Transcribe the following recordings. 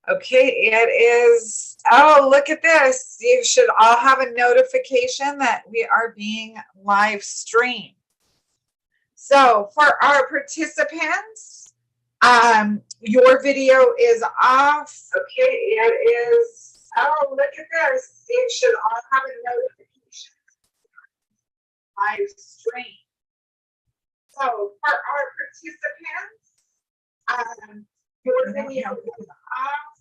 Okay, it is. Oh, look at this. You should all have a notification that we are being live streamed. So for our participants, your video is off. Okay, it is. Oh, look at this. You should all have a notification live stream. So for our participants, your video is off.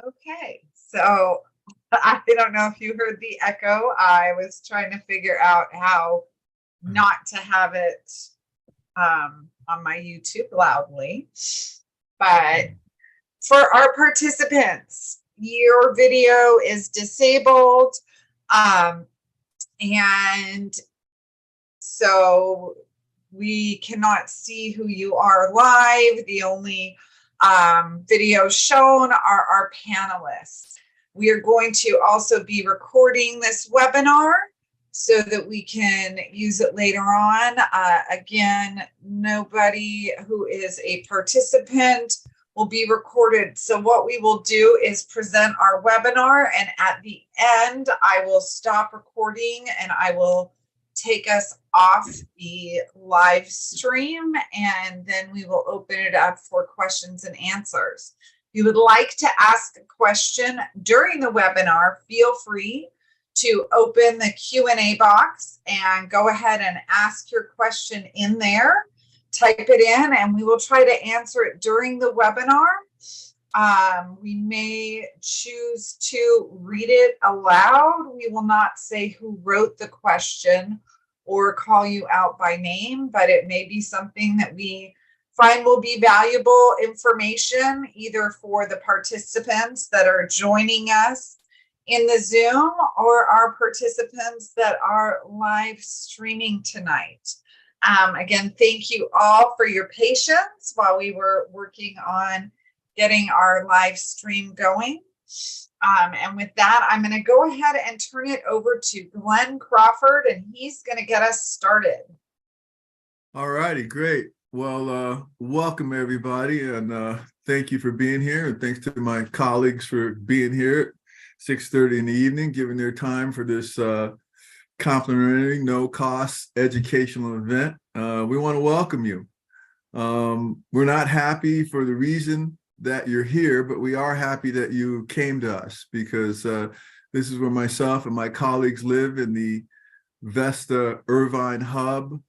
Okay, so I don't know if you heard the echo. I was trying to figure out how not to have it on my YouTube loudly. But for our participants, your video is disabled. And so we cannot see who you are live. The only videos shown are our panelists. We are going to also be recording this webinar so that we can use it later on. Again, nobody who is a participant will be recorded. So what we will do is present our webinar, and at the end, I will stop recording and I will take us off the live stream, and then we will open it up for questions and answers. If you would like to ask a question during the webinar, feel free to open the Q&A box and go ahead and ask your question in there. Type it in and we will try to answer it during the webinar. We may choose to read it aloud. We will not say who wrote the question or call you out by name, but it may be something that we find will be valuable information either for the participants that are joining us in the Zoom or our participants that are live streaming tonight. Again, thank you all for your patience while we were working on getting our live stream going. And with that, I'm going to go ahead and turn it over to Glenn Crawford, and he's going to get us started. All righty, great. Well, welcome everybody, and thank you for being here, and thanks to my colleagues for being here at 6:30 in the evening, giving their time for this complimentary, no-cost educational event. We want to welcome you. We're not happy for the reason that you're here, but we are happy that you came to us, because this is where myself and my colleagues live, in the Vesta Irvine hub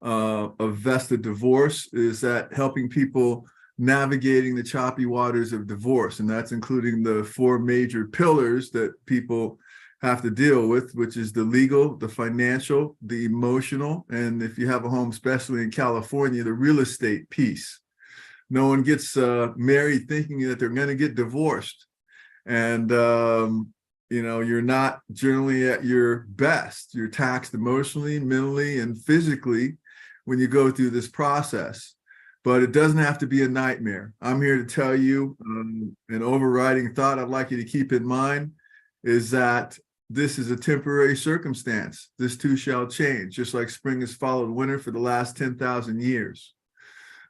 of Vesta Divorce, is that helping people navigating the choppy waters of divorce. And that's including the 4 major pillars that people have to deal with, which is the legal, the financial, the emotional, and if you have a home, especially in California, the real estate piece. No one gets married thinking that they're going to get divorced. And, you know, you're not generally at your best. You're taxed emotionally, mentally, and physically when you go through this process. But it doesn't have to be a nightmare. I'm here to tell you an overriding thought I'd like you to keep in mind is that this is a temporary circumstance. This too shall change, just like spring has followed winter for the last 10,000 years.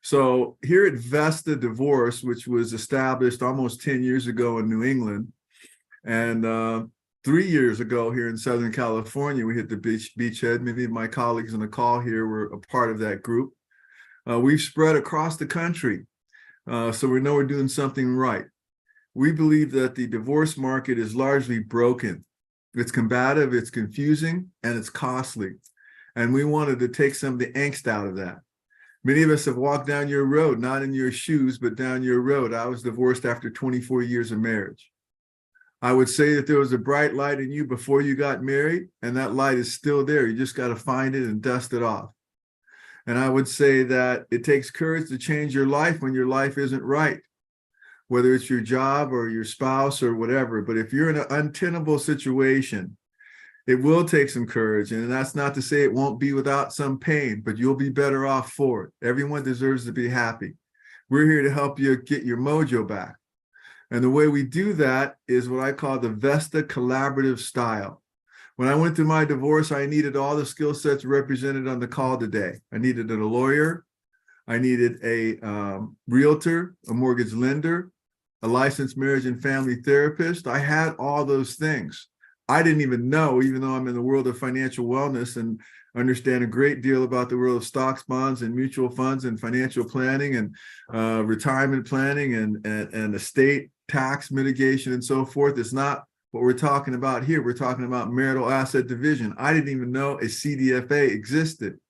So here at Vesta Divorce, which was established almost 10 years ago in New England, and 3 years ago here in Southern California, we hit the beachhead. Many of my colleagues on the call here were a part of that group. We've spread across the country, so we know we're doing something right. We believe that the divorce market is largely broken. It's combative, it's confusing, and it's costly. And we wanted to take some of the angst out of that. Many of us have walked down your road, not in your shoes, but down your road. I was divorced after 24 years of marriage. I would say that there was a bright light in you before you got married, and that light is still there. You just got to find it and dust it off. And I would say that it takes courage to change your life when your life isn't right, whether it's your job or your spouse or whatever. But if you're in an untenable situation, it will take some courage. And that's not to say it won't be without some pain, but you'll be better off for it. Everyone deserves to be happy. We're here to help you get your mojo back. And the way we do that is what I call the Vesta collaborative style. When I went through my divorce, I needed all the skill sets represented on the call today. I needed a lawyer. I needed a realtor, a mortgage lender, a licensed marriage and family therapist. I had all those things. I didn't even know, even though I'm in the world of financial wellness and understand a great deal about the world of stocks, bonds, and mutual funds and financial planning and retirement planning and estate tax mitigation and so forth. It's not what we're talking about here. We're talking about marital asset division. I didn't even know a CDFA existed.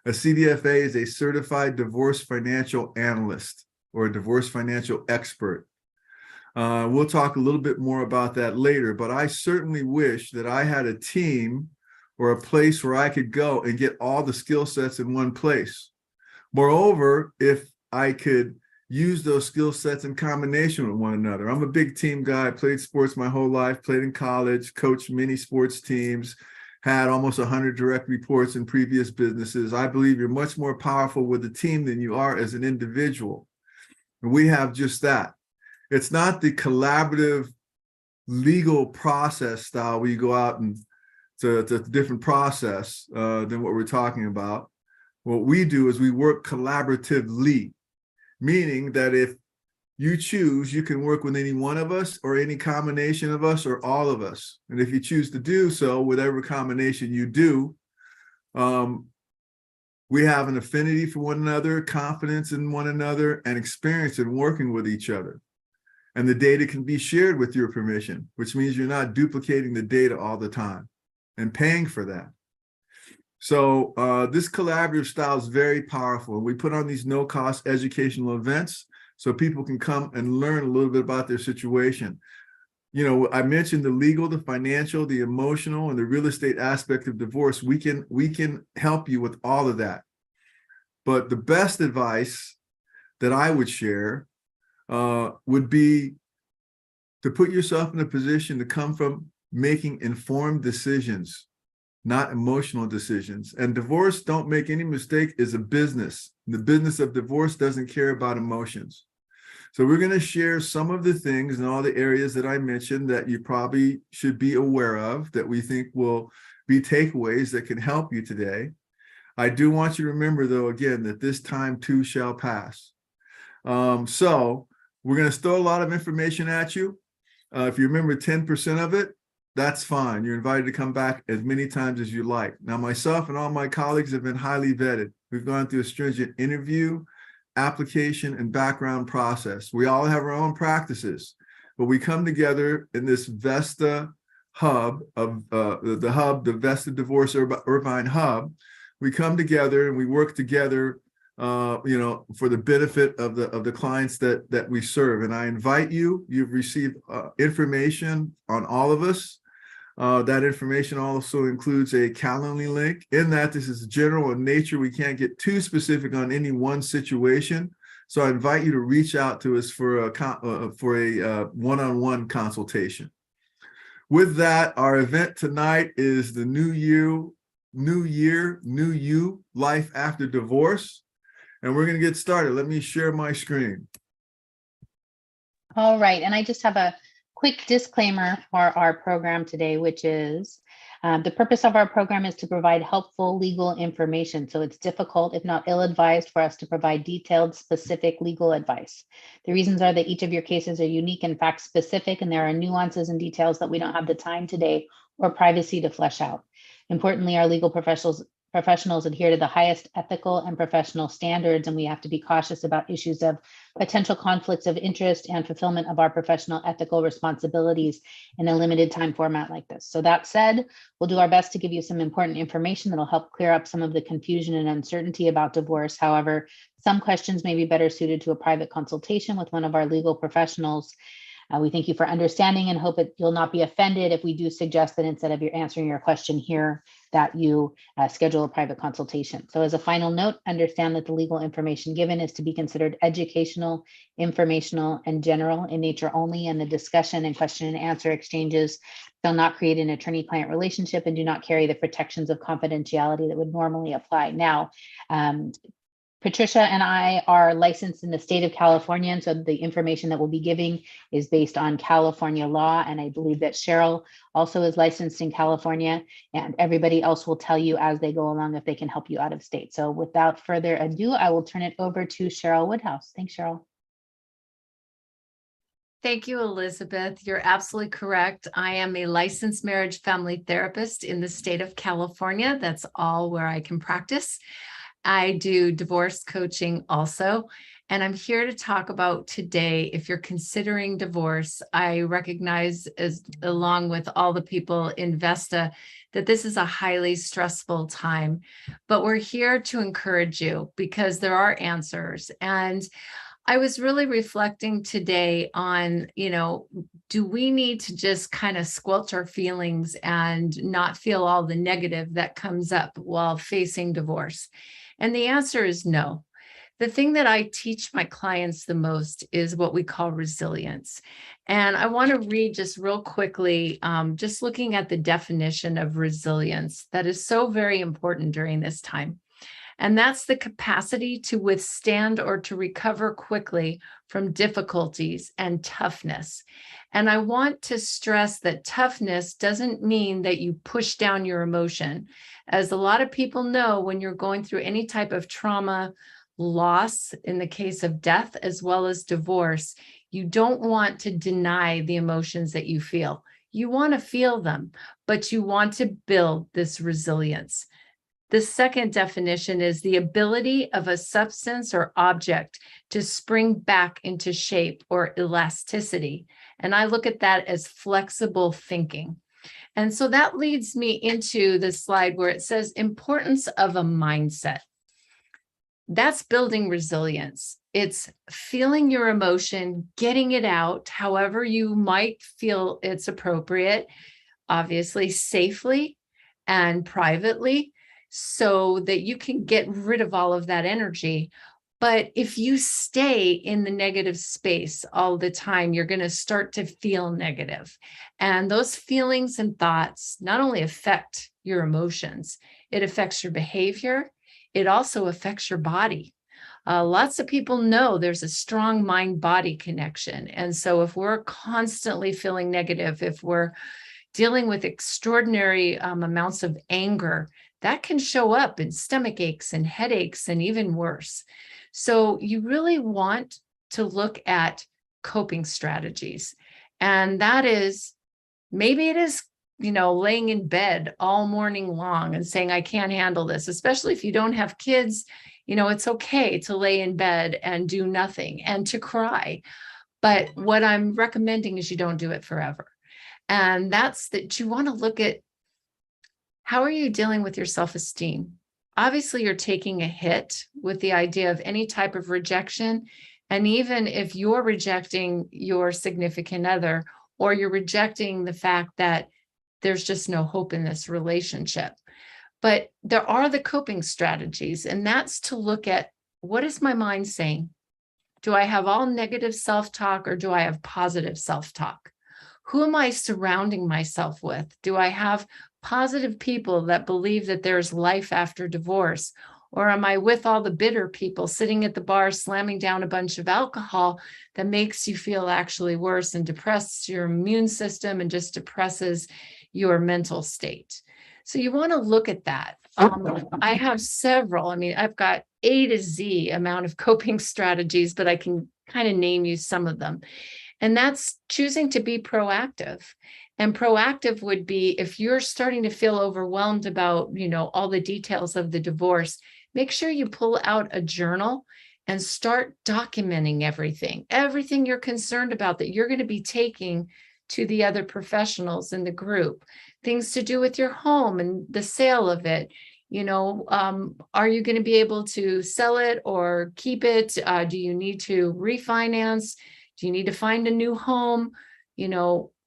A CDFA is a certified divorce financial analyst or a divorce financial expert. We'll talk a little bit more about that later, but I certainly wish that I had a team or a place where I could go and get all the skill sets in one place. Moreover, if I could use those skill sets in combination with one another. I'm a big team guy. I played sports my whole life, played in college, coached many sports teams, had almost 100 direct reports in previous businesses. I believe you're much more powerful with a team than you are as an individual. And we have just that. It's not the collaborative legal process style where you go out and it's a different process than what we're talking about. What we do is we work collaboratively, meaning that if you choose, you can work with any one of us or any combination of us or all of us. And if you choose to do so, whatever combination you do, we have an affinity for one another, confidence in one another, and experience in working with each other. And the data can be shared with your permission, which means you're not duplicating the data all the time and paying for that. So this collaborative style is very powerful. We put on these no-cost educational events so people can come and learn a little bit about their situation. You know, I mentioned the legal, the financial, the emotional, and the real estate aspect of divorce. We can help you with all of that. But the best advice that I would share would be to put yourself in a position to come from making informed decisions, not emotional decisions. And divorce, don't make any mistake, is a business. The business of divorce doesn't care about emotions. So we're going to share some of the things in all the areas that I mentioned that you probably should be aware of, that we think will be takeaways that can help you today. I do want you to remember, though, again, that this time too shall pass. So we're going to throw a lot of information at you. If you remember 10% of it, that's fine. You're invited to come back as many times as you like. Now, myself and all my colleagues have been highly vetted. We've gone through a stringent interview, application, and background process. We all have our own practices, but we come together in this Vesta hub of the Vesta Divorce Irvine hub. We come together and we work together for the benefit of the clients that we serve. And I invite you, you've received information on all of us. That information also includes a Calendly link. In that, this is general in nature. We can't get too specific on any one situation. So I invite you to reach out to us for a one-on-one consultation. With that, our event tonight is the New Year, New You, Life After Divorce. And we're going to get started. Let me share my screen. All right. And I just have a quick disclaimer for our program today, which is the purpose of our program is to provide helpful legal information. So it's difficult, if not ill-advised, for us to provide detailed, specific legal advice. The reasons are that each of your cases are unique and fact-specific, and there are nuances and details that we don't have the time today or privacy to flesh out. Importantly, our legal professionals adhere to the highest ethical and professional standards, and we have to be cautious about issues of potential conflicts of interest and fulfillment of our professional ethical responsibilities in a limited time format like this. So that said, we'll do our best to give you some important information that'll help clear up some of the confusion and uncertainty about divorce. However, some questions may be better suited to a private consultation with one of our legal professionals. We thank you for understanding and hope that you'll not be offended if we do suggest that instead of answering your question here, that you schedule a private consultation. So as a final note, understand that the legal information given is to be considered educational, informational, and general in nature only, and the discussion and question and answer exchanges shall not create an attorney-client relationship and do not carry the protections of confidentiality that would normally apply. Now, Patricia and I are licensed in the state of California, and so the information that we'll be giving is based on California law. And I believe that Cheryl also is licensed in California, and everybody else will tell you as they go along if they can help you out of state. So without further ado, I will turn it over to Cheryl Woodhouse. Thanks, Cheryl. Thank you, Elizabeth. You're absolutely correct. I am a licensed marriage family therapist in the state of California. That's all where I can practice. I do divorce coaching also, and I'm here to talk about today, if you're considering divorce. I recognize, as along with all the people in Vesta, that this is a highly stressful time, but we're here to encourage you because there are answers. And I was really reflecting today on, do we need to just kind of squelch our feelings and not feel all the negative that comes up while facing divorce? And the answer is no. The thing that I teach my clients the most is what we call resilience. And I want to read just real quickly, just looking at the definition of resilience that is so very important during this time. And that's the capacity to withstand or to recover quickly from difficulties and toughness. And I want to stress that toughness doesn't mean that you push down your emotion. As a lot of people know, when you're going through any type of trauma, loss, in the case of death, as well as divorce, you don't want to deny the emotions that you feel. You want to feel them, but you want to build this resilience. The second definition is the ability of a substance or object to spring back into shape or elasticity. And I look at that as flexible thinking. And so that leads me into the slide where it says importance of a mindset. That's building resilience. It's feeling your emotion, getting it out, however you might feel it's appropriate, obviously safely and privately, so that you can get rid of all of that energy. But if you stay in the negative space all the time, you're going to start to feel negative. And those feelings and thoughts not only affect your emotions, it affects your behavior. It also affects your body. Lots of people know there's a strong mind-body connection. And so if we're constantly feeling negative, if we're dealing with extraordinary amounts of anger, that can show up in stomach aches and headaches and even worse. So you really want to look at coping strategies. And that is, maybe it is, laying in bed all morning long and saying, I can't handle this, especially if you don't have kids. It's okay to lay in bed and do nothing and to cry. But what I'm recommending is you don't do it forever. And that's that you want to look at, how are you dealing with your self-esteem? Obviously, you're taking a hit with the idea of any type of rejection. And even if you're rejecting your significant other, or you're rejecting the fact that there's just no hope in this relationship. But there are the coping strategies, and that's to look at, what is my mind saying? Do I have all negative self-talk, or do I have positive self-talk? Who am I surrounding myself with? Do I have positive people that believe that there's life after divorce? Or am I with all the bitter people sitting at the bar, slamming down a bunch of alcohol that makes you feel actually worse and depresses your immune system and just depresses your mental state? So you want to look at that. I have several. I've got A to Z amount of coping strategies, but I can kind of name you some of them. And that's choosing to be proactive. And proactive would be, if you're starting to feel overwhelmed about, all the details of the divorce, make sure you pull out a journal and start documenting everything you're concerned about that you're going to be taking to the other professionals in the group. Things to do with your home and the sale of it. Are you going to be able to sell it or keep it? Do you need to refinance? Do you need to find a new home?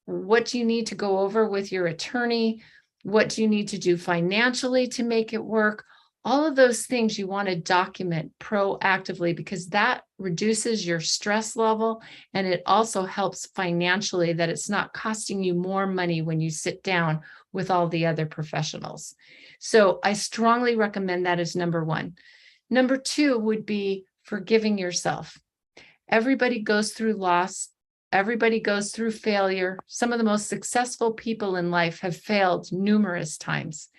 What do you need to go over with your attorney? What do you need to do financially to make it work? All of those things you want to document proactively, because that reduces your stress level, and it also helps financially, that it's not costing you more money when you sit down with all the other professionals. So I strongly recommend that as number one. Number two would be forgiving yourself. Everybody goes through loss. Everybody goes through failure. Some of the most successful people in life have failed numerous times.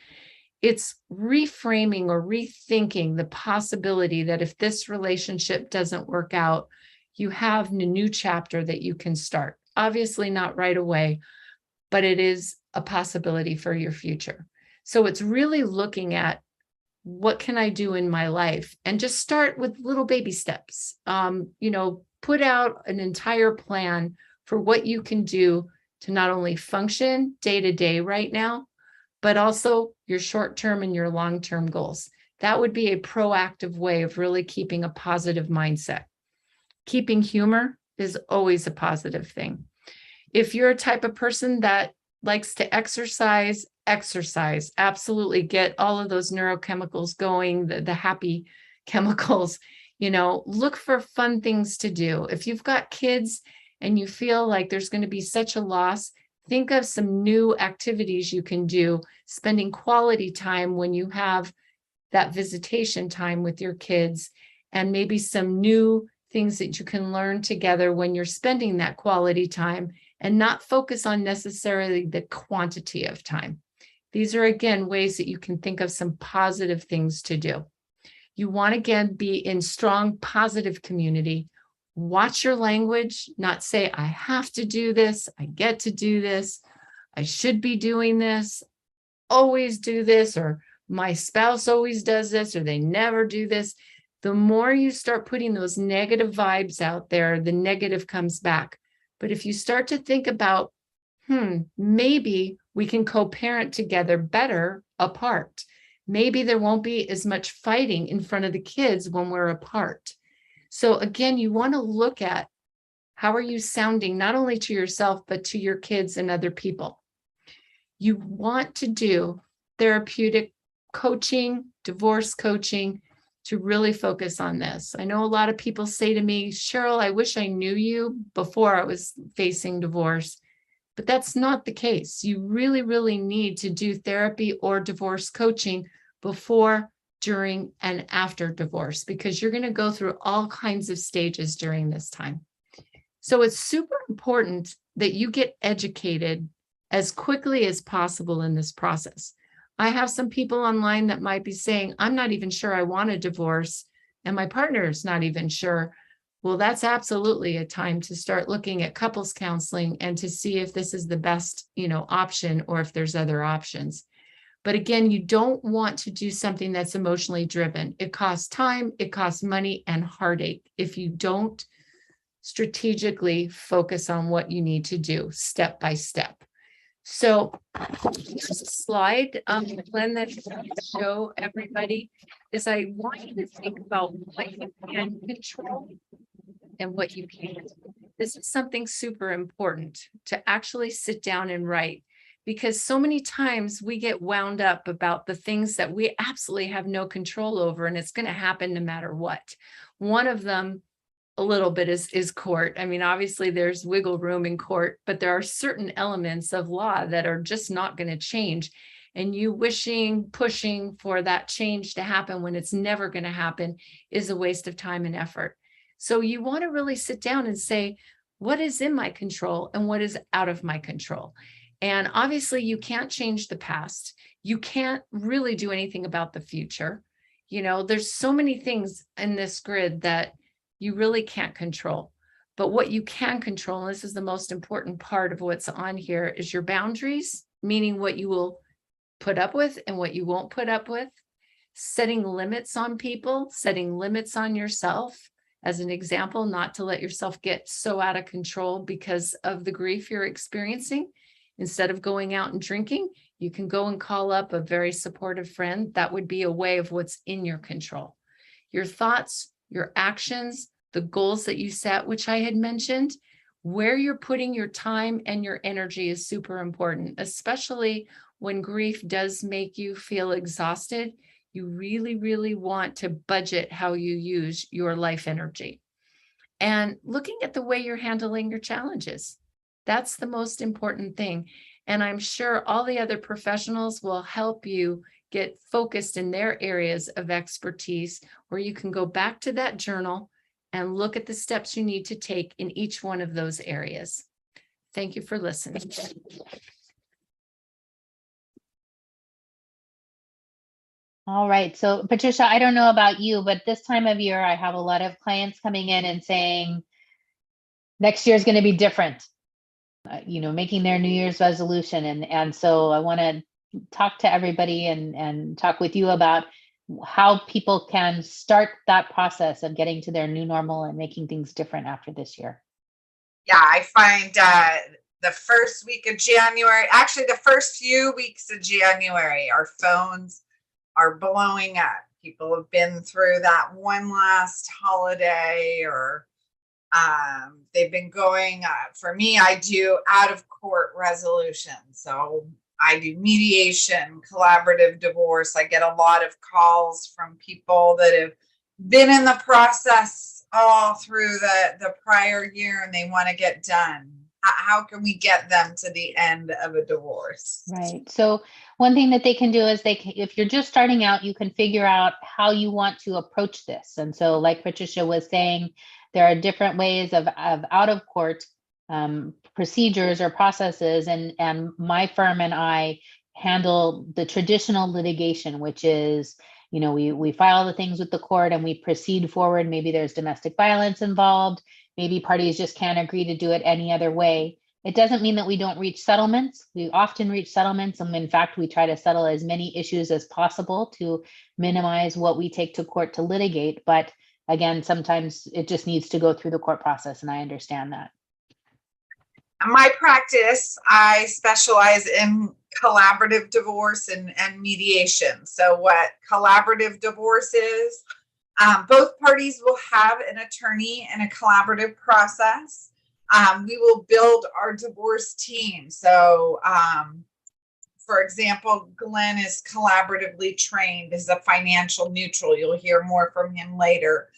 It's reframing or rethinking the possibility that if this relationship doesn't work out, you have a new chapter that you can start. Obviously not right away, but it is a possibility for your future. So it's really looking at, what can I do in my life? And just start with little baby steps. Put out an entire plan for what you can do to not only function day to day right now, but also your short-term and your long-term goals. That would be a proactive way of really keeping a positive mindset. Keeping humor is always a positive thing. If you're a type of person that likes to exercise, absolutely get all of those neurochemicals going, the happy chemicals, look for fun things to do. If you've got kids and you feel like there's going to be such a loss, think of some new activities you can do, spending quality time when you have that visitation time with your kids, and maybe some new things that you can learn together when you're spending that quality time, and not focus on necessarily the quantity of time. These are, again, ways that you can think of some positive things to do. You want to, again, be in strong, positive community. Watch your language, not say, I have to do this, I get to do this, I should be doing this, always do this, or my spouse always does this, or they never do this. The more you start putting those negative vibes out there, the negative comes back. But if you start to think about, maybe we can co-parent together better apart. Maybe there won't be as much fighting in front of the kids when we're apart. So again, you want to look at, how are you sounding not only to yourself, but to your kids and other people. You want to do therapeutic coaching, divorce coaching, to really focus on this. I know a lot of people say to me, Cheryl, I wish I knew you before I was facing divorce, but that's not the case. You really, really need to do therapy or divorce coaching before, during, and after divorce, because you're going to go through all kinds of stages during this time. So it's super important that you get educated as quickly as possible in this process. I have some people online that might be saying, I'm not even sure I want a divorce, and my partner is not even sure. Well, that's absolutely a time to start looking at couples counseling and to see if this is the best, option, or if there's other options. But again, you don't want to do something that's emotionally driven. It costs time, it costs money, and heartache if you don't strategically focus on what you need to do step by step. So here's a slide, Glenn, that show everybody is, I want you to think about what you can control and what you can't. This is something super important to actually sit down and write, because so many times we get wound up about the things that we absolutely have no control over, and it's going to happen no matter what. One of them, a little bit, is court. I mean, obviously there's wiggle room in court, but there are certain elements of law that are just not going to change. And you pushing for that change to happen when it's never going to happen is a waste of time and effort. So you want to really sit down and say, what is in my control and what is out of my control? And obviously you can't change the past. You can't really do anything about the future. There's so many things in this grid that you really can't control. But what you can control, and this is the most important part of what's on here, is your boundaries, meaning what you will put up with and what you won't put up with, setting limits on people, setting limits on yourself. As an example, not to let yourself get so out of control because of the grief you're experiencing. Instead of going out and drinking, you can go and call up a very supportive friend. That would be a way of what's in your control. Your thoughts, your actions, the goals that you set, which I had mentioned, where you're putting your time and your energy is super important, especially when grief does make you feel exhausted. You really, really want to budget how you use your life energy. And looking at the way you're handling your challenges, that's the most important thing. And I'm sure all the other professionals will help you get focused in their areas of expertise, where you can go back to that journal and look at the steps you need to take in each one of those areas. Thank you for listening. All right. So Patricia, I don't know about you, but this time of year, I have a lot of clients coming in and saying, next year is going to be different, making their New Year's resolution. And so I want to talk to everybody and talk with you about how people can start that process of getting to their new normal and making things different after this year. Yeah, I find the first week of January, actually the first few weeks of January, our phones are blowing up. People have been through that one last holiday, or they've been going, for me, I do out of court resolution. So I do mediation, collaborative divorce. I get a lot of calls from people that have been in the process all through the prior year and they want to get done. How can we get them to the end of a divorce? Right. So one thing that they can do is if you're just starting out, you can figure out how you want to approach this. And so like Patricia was saying, there are different ways of out of court procedures or processes. And my firm and I handle the traditional litigation, which is, we file the things with the court and we proceed forward. Maybe there's domestic violence involved. Maybe parties just can't agree to do it any other way. It doesn't mean that we don't reach settlements. We often reach settlements. And in fact, we try to settle as many issues as possible to minimize what we take to court to litigate. But again, sometimes it just needs to go through the court process. And I understand that. My practice, I specialize in collaborative divorce and mediation. So what collaborative divorce is, both parties will have an attorney in a collaborative process. We will build our divorce team. So, for example, Glenn is collaboratively trained as a financial neutral. You'll hear more from him later.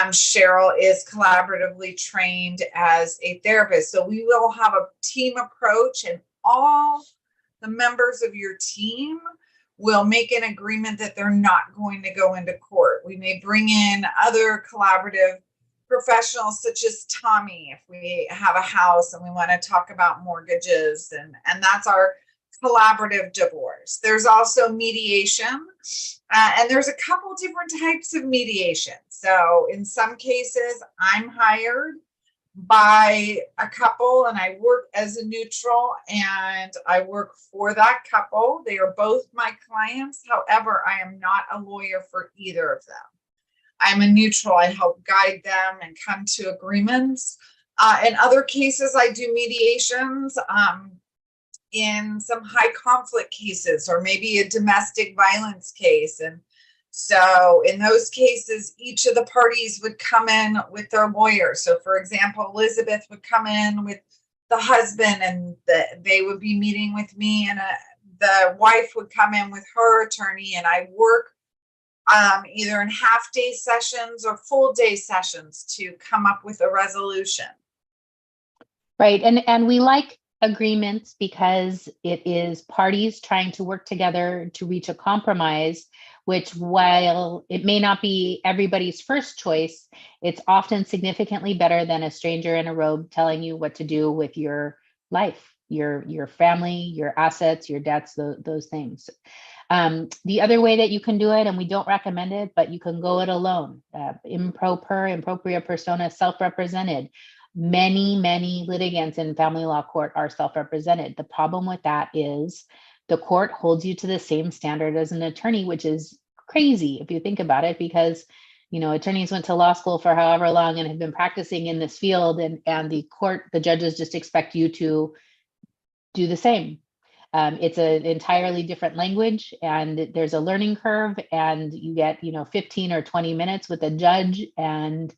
Cheryl is collaboratively trained as a therapist. So we will have a team approach, and all the members of your team will make an agreement that they're not going to go into court. We may bring in other collaborative professionals such as Tommy if we have a house and we want to talk about mortgages, and that's our collaborative divorce. There's also mediation, and there's a couple different types of mediation. So in some cases, I'm hired by a couple and I work as a neutral and I work for that couple. They are both my clients. However, I am not a lawyer for either of them. I'm a neutral. I help guide them and come to agreements. In other cases, I do mediations in some high conflict cases, or maybe a domestic violence case. And so in those cases, each of the parties would come in with their lawyer. So for example, Elizabeth would come in with the husband and they would be meeting with me, and the wife would come in with her attorney, and I work either in half-day sessions or full-day sessions to come up with a resolution. Right. And we like agreements because it is parties trying to work together to reach a compromise, which, while it may not be everybody's first choice, it's often significantly better than a stranger in a robe telling you what to do with your life, your family, your assets, your debts, those things. The other way that you can do it, and we don't recommend it, but you can go it alone, impropria persona, self-represented. Many litigants in family law court are self-represented. The problem with that is the court holds you to the same standard as an attorney, which is crazy if you think about it, because attorneys went to law school for however long and have been practicing in this field, and the judges just expect you to do the same. It's an entirely different language, and there's a learning curve, and you get 15 or 20 minutes with a judge, and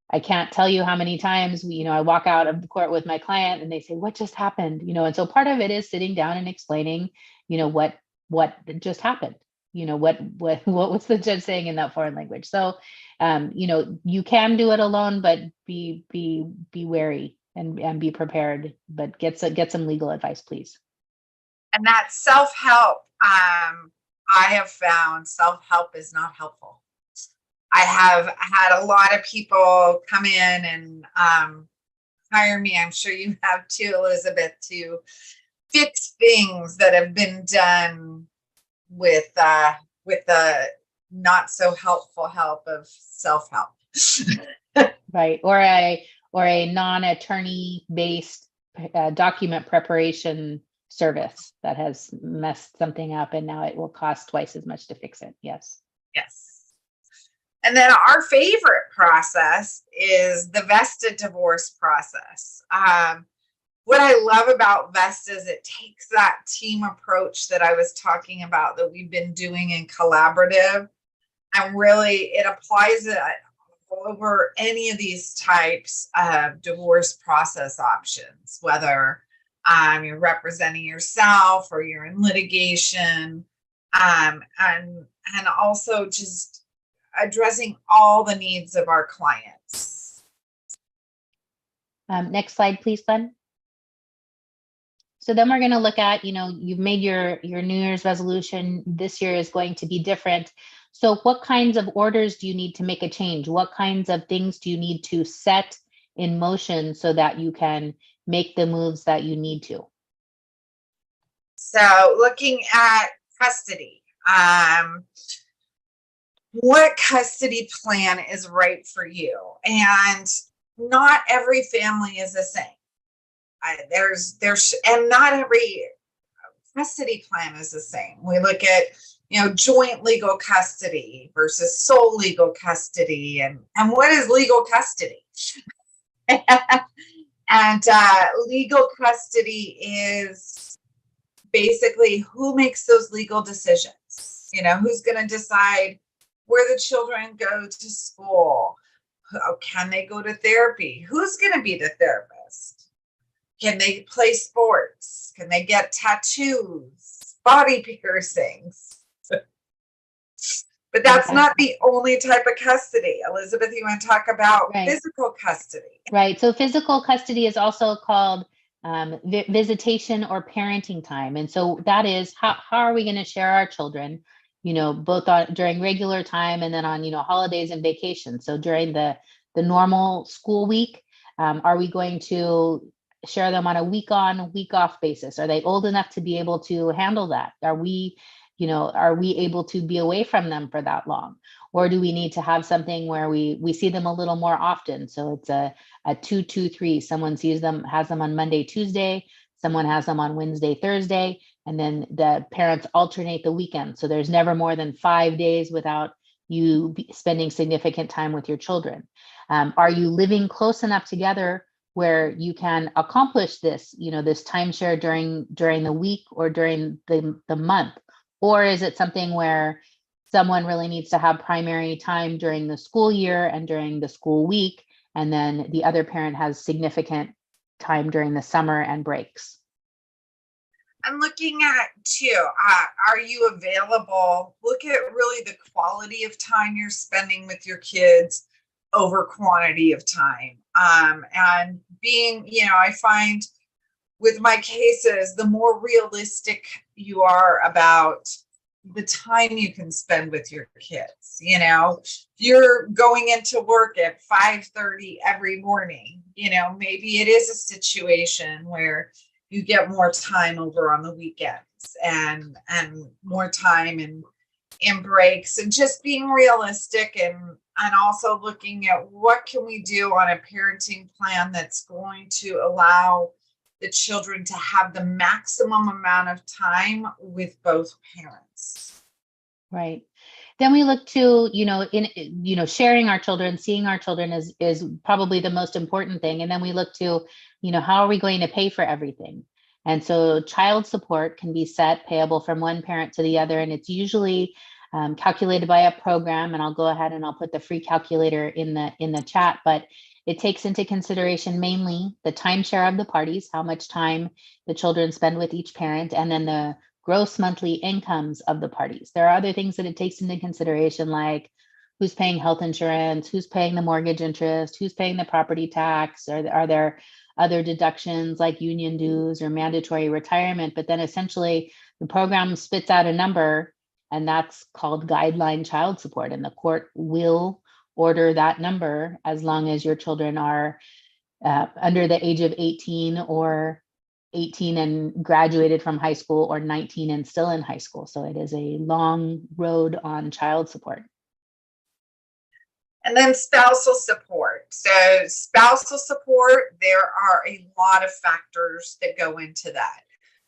I can't tell you how many times I walk out of the court with my client and they say, what just happened? And so part of it is sitting down and explaining, what just happened. What was the judge saying in that foreign language? So, you can do it alone, but be wary and be prepared, but get some legal advice, please. And that self-help, I have found self-help is not helpful. I have had a lot of people come in and hire me. I'm sure you have too, Elizabeth, to fix things that have been done with the not so helpful help of self-help. Right. Or a non-attorney based document preparation service that has messed something up and now it will cost twice as much to fix it. Yes. Yes. And then our favorite process is the Vesta divorce process. What I love about Vesta is it takes that team approach that I was talking about that we've been doing in collaborative, and really it applies it over any of these types of divorce process options, whether you're representing yourself or you're in litigation, and also just addressing all the needs of our clients. Next slide, please, Glenn. So then we're going to look at, you've made your New Year's resolution. This year is going to be different. So what kinds of orders do you need to make a change? What kinds of things do you need to set in motion so that you can make the moves that you need to? So looking at custody, what custody plan is right for you? And not every family is the same. And not every custody plan is the same. We look at, joint legal custody versus sole legal custody, and what is legal custody? And legal custody is basically who makes those legal decisions. Who's going to decide where the children go to school? Can they go to therapy? Who's going to be the therapist? Can they play sports? Can they get tattoos, body piercings? But that's not the only type of custody. Elizabeth, you want to talk about physical custody? Right. So physical custody is also called visitation or parenting time. And so that is how are we going to share our children, both during regular time and then on, holidays and vacations. So during the normal school week, are we going to share them on a week on, week off basis? Are they old enough to be able to handle that? Are we able to be away from them for that long? Or do we need to have something where we see them a little more often? So it's a 2-2-3. Someone has them on Monday, Tuesday, someone has them on Wednesday, Thursday, and then the parents alternate the weekend. So there's never more than 5 days without you spending significant time with your children. Are you living close enough together where you can accomplish this, this timeshare during the week or during the month? Or is it something where someone really needs to have primary time during the school year and during the school week, and then the other parent has significant time during the summer and breaks? I'm looking at too, are you available? Look at really the quality of time you're spending with your kids over quantity of time. And being, I find with my cases, the more realistic you are about the time you can spend with your kids. You're going into work at 5:30 every morning, maybe it is a situation where you get more time over on the weekends and more time in breaks, and just being realistic and also looking at what can we do on a parenting plan that's going to allow the children to have the maximum amount of time with both parents. Right. Then we look to, sharing our children, seeing our children is probably the most important thing. And then we look to, how are we going to pay for everything? And so child support can be set payable from one parent to the other. And it's usually calculated by a program. And I'll go ahead and I'll put the free calculator in the chat, but it takes into consideration mainly the timeshare of the parties, how much time the children spend with each parent, and then the gross monthly incomes of the parties. There are other things that it takes into consideration, like who's paying health insurance, who's paying the mortgage interest, who's paying the property tax, are there other deductions like union dues or mandatory retirement? But then essentially the program spits out a number, and that's called guideline child support. And the court will order that number as long as your children are under the age of 18, or 18 and graduated from high school, or 19 and still in high school. So it is a long road on child support. And then spousal support. So spousal support, there are a lot of factors that go into that.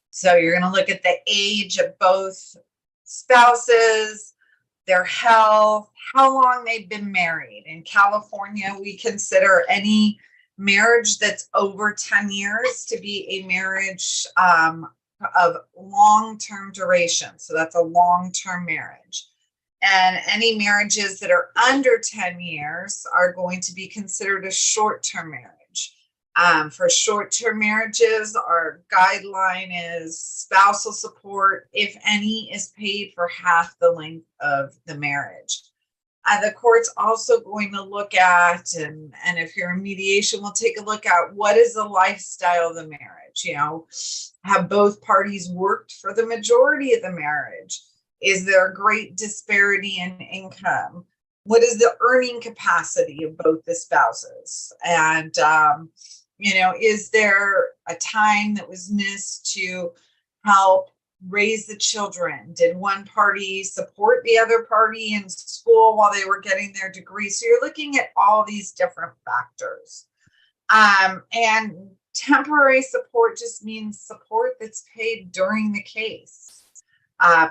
So you're going to look at the age of both spouses, their health, how long they've been married. In California, we consider any marriage that's over 10 years to be a marriage of long-term duration. So that's a long-term marriage. And any marriages that are under 10 years are going to be considered a short-term marriage. For short-term marriages, our guideline is spousal support, if any, is paid for half the length of the marriage. The court's also going to look at, and if you're in mediation, we'll take a look at what is the lifestyle of the marriage. You know, have both parties worked for the majority of the marriage? Is there a great disparity in income? What is the earning capacity of both the spouses? And, you know, is there a time that was missed to help raise the children? Did one party support the other party in school while they were getting their degree? So you're looking at all these different factors. And temporary support just means support that's paid during the case.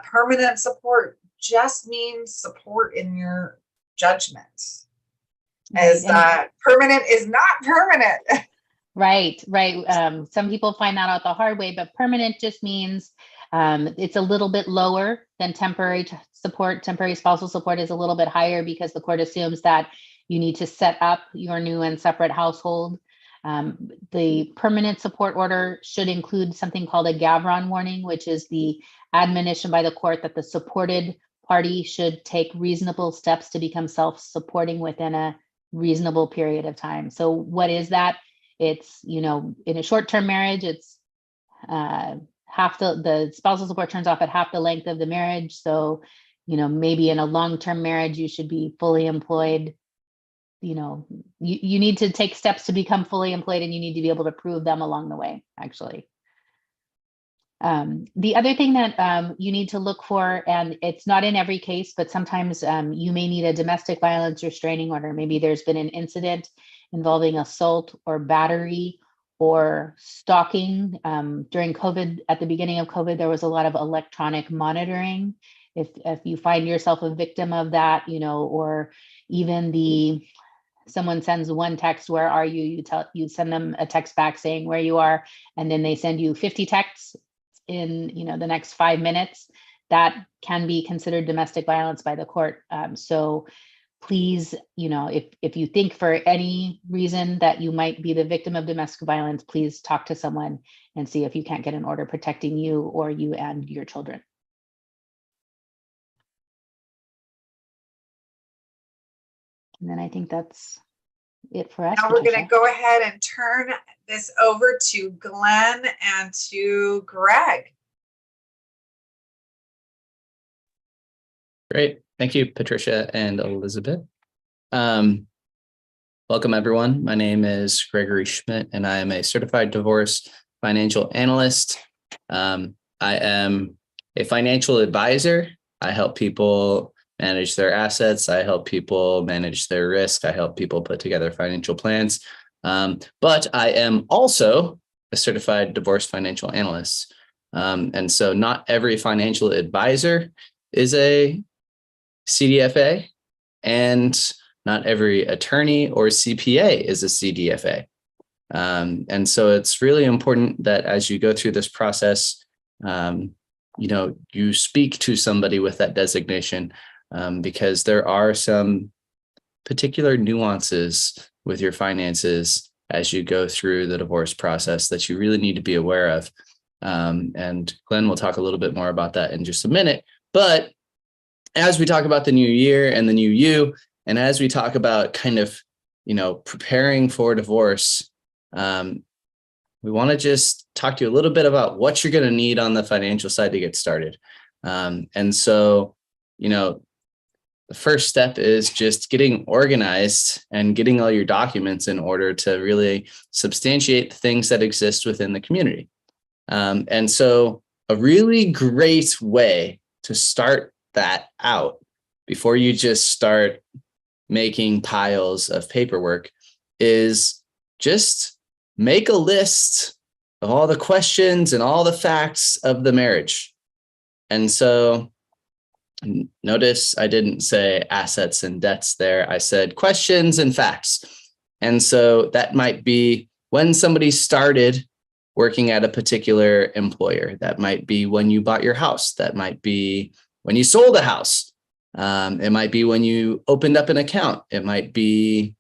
Permanent support just means support in your judgment, as permanent is not permanent. Right. Some people find that out the hard way, but permanent just means it's a little bit lower than temporary support. Temporary spousal support is a little bit higher because the court assumes that you need to set up your new and separate household. The permanent support order should include something called a Gavron warning, which is the admonition by the court that the supported party should take reasonable steps to become self-supporting within a reasonable period of time. So what is that? It's, you know, in a short-term marriage, it's half the spousal support turns off at half the length of the marriage. So, you know, maybe in a long-term marriage, you should be fully employed. You know, you need to take steps to become fully employed, and you need to be able to prove them along the way, actually. The other thing that you need to look for, and it's not in every case, but sometimes you may need a domestic violence restraining order. Maybe there's been an incident involving assault or battery or stalking. During COVID, at the beginning of COVID, there was a lot of electronic monitoring. If you find yourself a victim of that, you know, or even someone sends one text, "Where are you?" You send them a text back saying where you are, and then they send you 50 texts in, you know, the next 5 minutes. That can be considered domestic violence by the court. So please, you know, if you think for any reason that you might be the victim of domestic violence, please talk to someone and see if you can't get an order protecting you or you and your children. And then I think that's it for us. Now we're going to go ahead and turn this over to Glenn and to Greg. Great. Thank you, Patricia and Elizabeth. Welcome, everyone. My name is Gregory Schmidt, and I am a certified divorce financial analyst. I am a financial advisor. I help people manage their assets. I help people manage their risk. I help people put together financial plans. But I am also a certified divorce financial analyst. And so not every financial advisor is a CDFA, and not every attorney or CPA is a CDFA. And so it's really important that as you go through this process, you know, you speak to somebody with that designation, because there are some particular nuances with your finances as you go through the divorce process that you really need to be aware of. And Glenn will talk a little bit more about that in just a minute. But as we talk about the new year and the new you, and as we talk about kind of, you know, preparing for divorce, we want to just talk to you a little bit about what you're going to need on the financial side to get started. And so the first step is just getting organized and getting all your documents in order to really substantiate the things that exist within the community. And so a really great way to start that out before you just start making piles of paperwork is just make a list of all the questions and all the facts of the marriage. And so notice I didn't say assets and debts there. I said questions and facts. And so that might be when somebody started working at a particular employer. That might be when you bought your house. That might be when you sold a house. It might be when you opened up an account. It might be,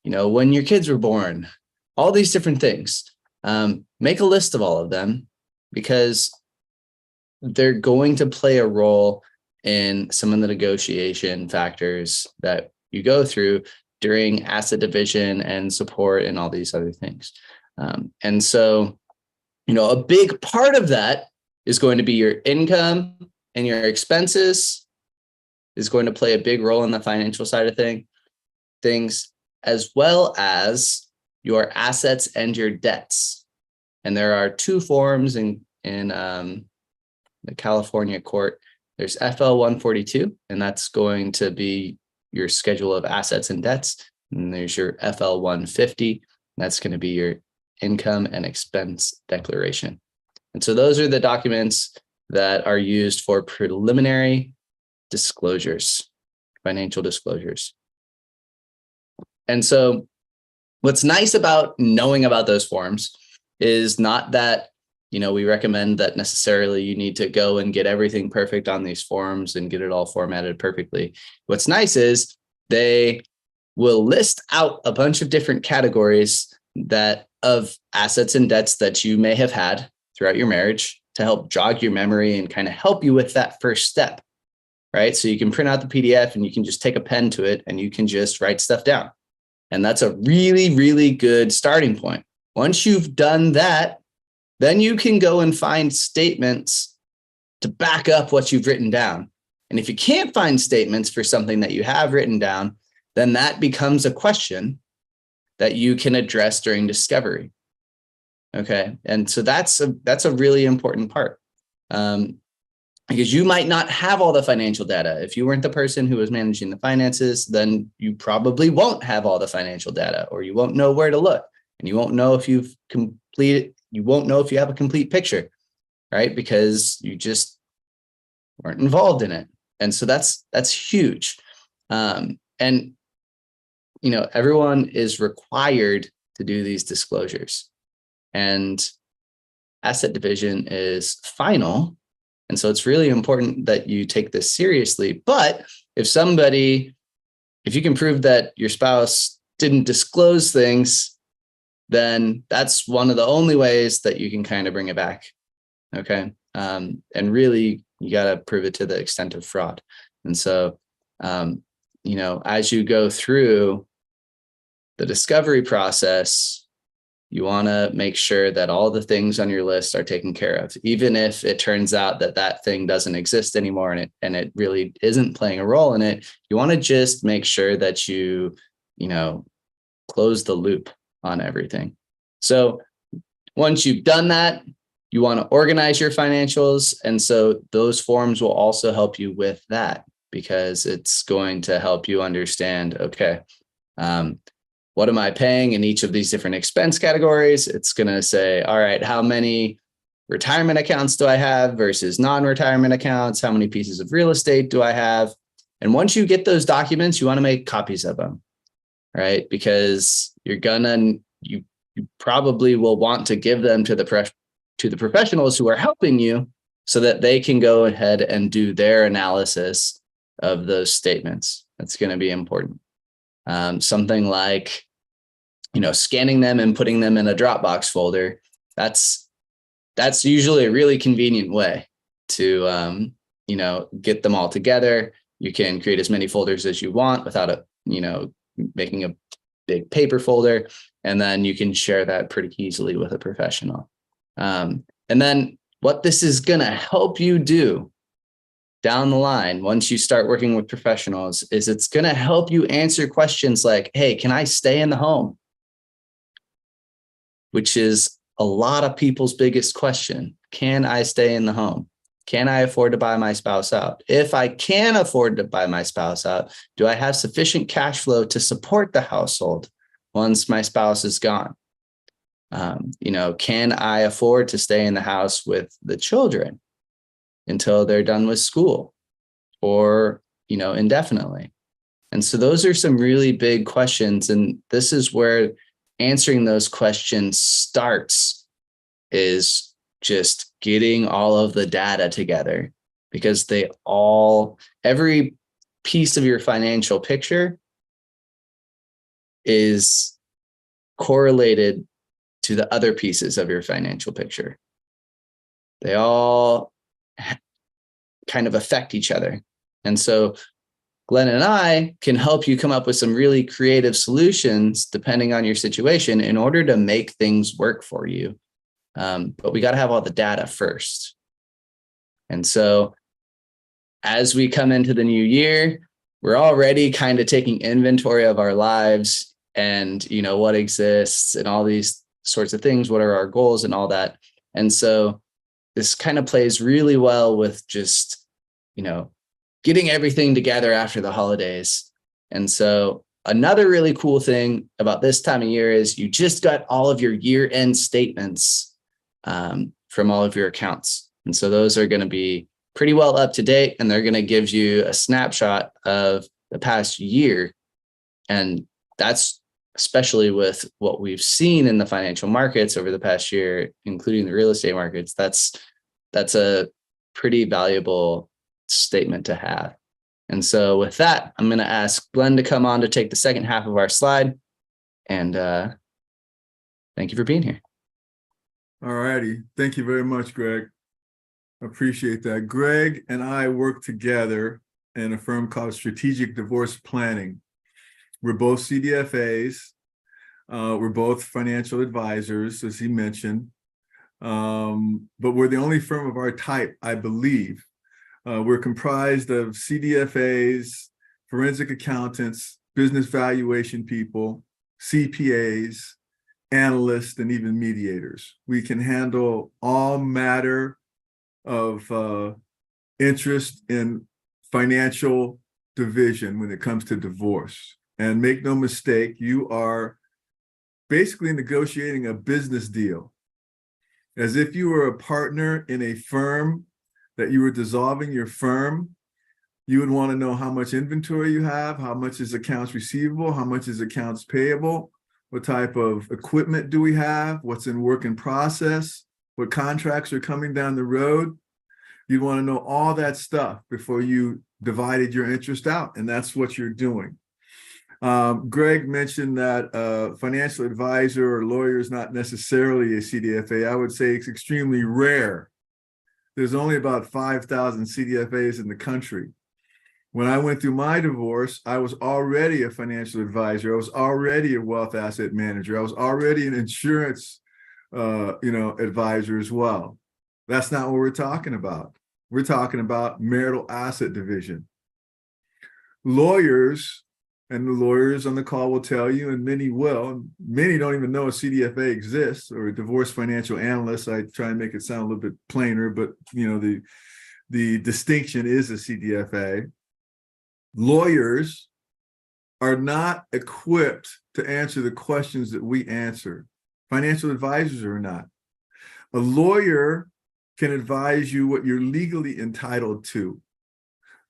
when your kids were born. All these different things. Make a list of all of them because they're going to play a role in some of the negotiation factors that you go through during asset division and support and all these other things. And so, a big part of that is going to be your income and your expenses is going to play a big role in the financial side of things, as well as your assets and your debts. And there are two forms in the California court. There's FL 142, and that's going to be your schedule of assets and debts. And there's your FL 150, and that's going to be your income and expense declaration. And so those are the documents that are used for preliminary disclosures, financial disclosures. And so what's nice about knowing about those forms is not that we recommend that necessarily you need to go and get everything perfect on these forms and get it all formatted perfectly. What's nice is they will list out a bunch of different categories of assets and debts that you may have had throughout your marriage to help jog your memory and kind of help you with that first step, right? So you can print out the PDF and you can just take a pen to it and you can just write stuff down. And that's a really, really good starting point. Once you've done that, then you can go and find statements to back up what you've written down. And if you can't find statements for something that you have written down, then that becomes a question that you can address during discovery. Okay. And so that's a really important part. Because you might not have all the financial data. If you weren't the person who was managing the finances, then you probably won't have all the financial data, or you won't know where to look, and you won't know if you have a complete picture, right? Because you just weren't involved in it. And so that's huge. And everyone is required to do these disclosures, and asset division is final. And so it's really important that you take this seriously. But if you can prove that your spouse didn't disclose things, then that's one of the only ways that you can kind of bring it back. Okay. And really, you got to prove it to the extent of fraud. And so, as you go through the discovery process, you want to make sure that all the things on your list are taken care of, even if it turns out that thing doesn't exist anymore and it really isn't playing a role in it. You want to just make sure that you close the loop on everything. So once you've done that, you want to organize your financials. And so those forms will also help you with that, because it's going to help you understand, okay, what am I paying in each of these different expense categories? It's going to say, all right, how many retirement accounts do I have versus non-retirement accounts? How many pieces of real estate do I have? And once you get those documents, you want to make copies of them, right? Because you probably will want to give them to the professionals who are helping you so that they can go ahead and do their analysis of those statements. That's going to be important. Something like, scanning them and putting them in a Dropbox folder. That's usually a really convenient way to, get them all together. You can create as many folders as you want without making a big paper folder. And then you can share that pretty easily with a professional. And then what this is going to help you do down the line, once you start working with professionals, is it's going to help you answer questions like, hey, can I stay in the home? Which is a lot of people's biggest question. Can I stay in the home? Can I afford to buy my spouse out? If I can afford to buy my spouse out, do I have sufficient cash flow to support the household once my spouse is gone? Can I afford to stay in the house with the children until they're done with school or, indefinitely? And so those are some really big questions. And this is where answering those questions starts, is just getting all of the data together, because every piece of your financial picture is correlated to the other pieces of your financial picture. They all kind of affect each other. And so Glenn and I can help you come up with some really creative solutions depending on your situation in order to make things work for you. But we got to have all the data first. And so as we come into the new year, we're already kind of taking inventory of our lives and, what exists and all these sorts of things. What are our goals and all that? And so this kind of plays really well with just, getting everything together after the holidays. And so another really cool thing about this time of year is you just got all of your year-end statements from all of your accounts. And so those are going to be pretty well up to date, and they're going to give you a snapshot of the past year. And that's especially with what we've seen in the financial markets over the past year, including the real estate markets. That's a pretty valuable statement to have. And so with that, I'm going to ask Glenn to come on to take the second half of our slide. And thank you for being here. All righty. Thank you very much, Greg. Appreciate that. Greg and I work together in a firm called Strategic Divorce Planning. We're both CDFAs. We're both financial advisors, as he mentioned. But we're the only firm of our type, I believe. We're comprised of CDFAs, forensic accountants, business valuation people, CPAs, analysts, and even mediators. We can handle all matter of interest in financial division when it comes to divorce. And make no mistake, you are basically negotiating a business deal, as if you were a partner in a firm that you were dissolving your firm. You would want to know how much inventory you have, how much is accounts receivable, how much is accounts payable, what type of equipment do we have, what's in work in process, what contracts are coming down the road. You'd want to know all that stuff before you divided your interest out, and that's what you're doing. Greg mentioned that a financial advisor or lawyer is not necessarily a CDFA. I would say it's extremely rare. There's only about 5,000 CDFAs in the country. When I went through my divorce, I was already a financial advisor. I was already a wealth asset manager. I was already an insurance, advisor as well. That's not what we're talking about. We're talking about marital asset division. Lawyers, and the lawyers on the call will tell you, and many will, and many don't even know a CDFA exists, or a divorce financial analyst. I try and make it sound a little bit plainer, but the distinction is a CDFA. Lawyers are not equipped to answer the questions that we answer. Financial advisors are not. A lawyer can advise you what you're legally entitled to,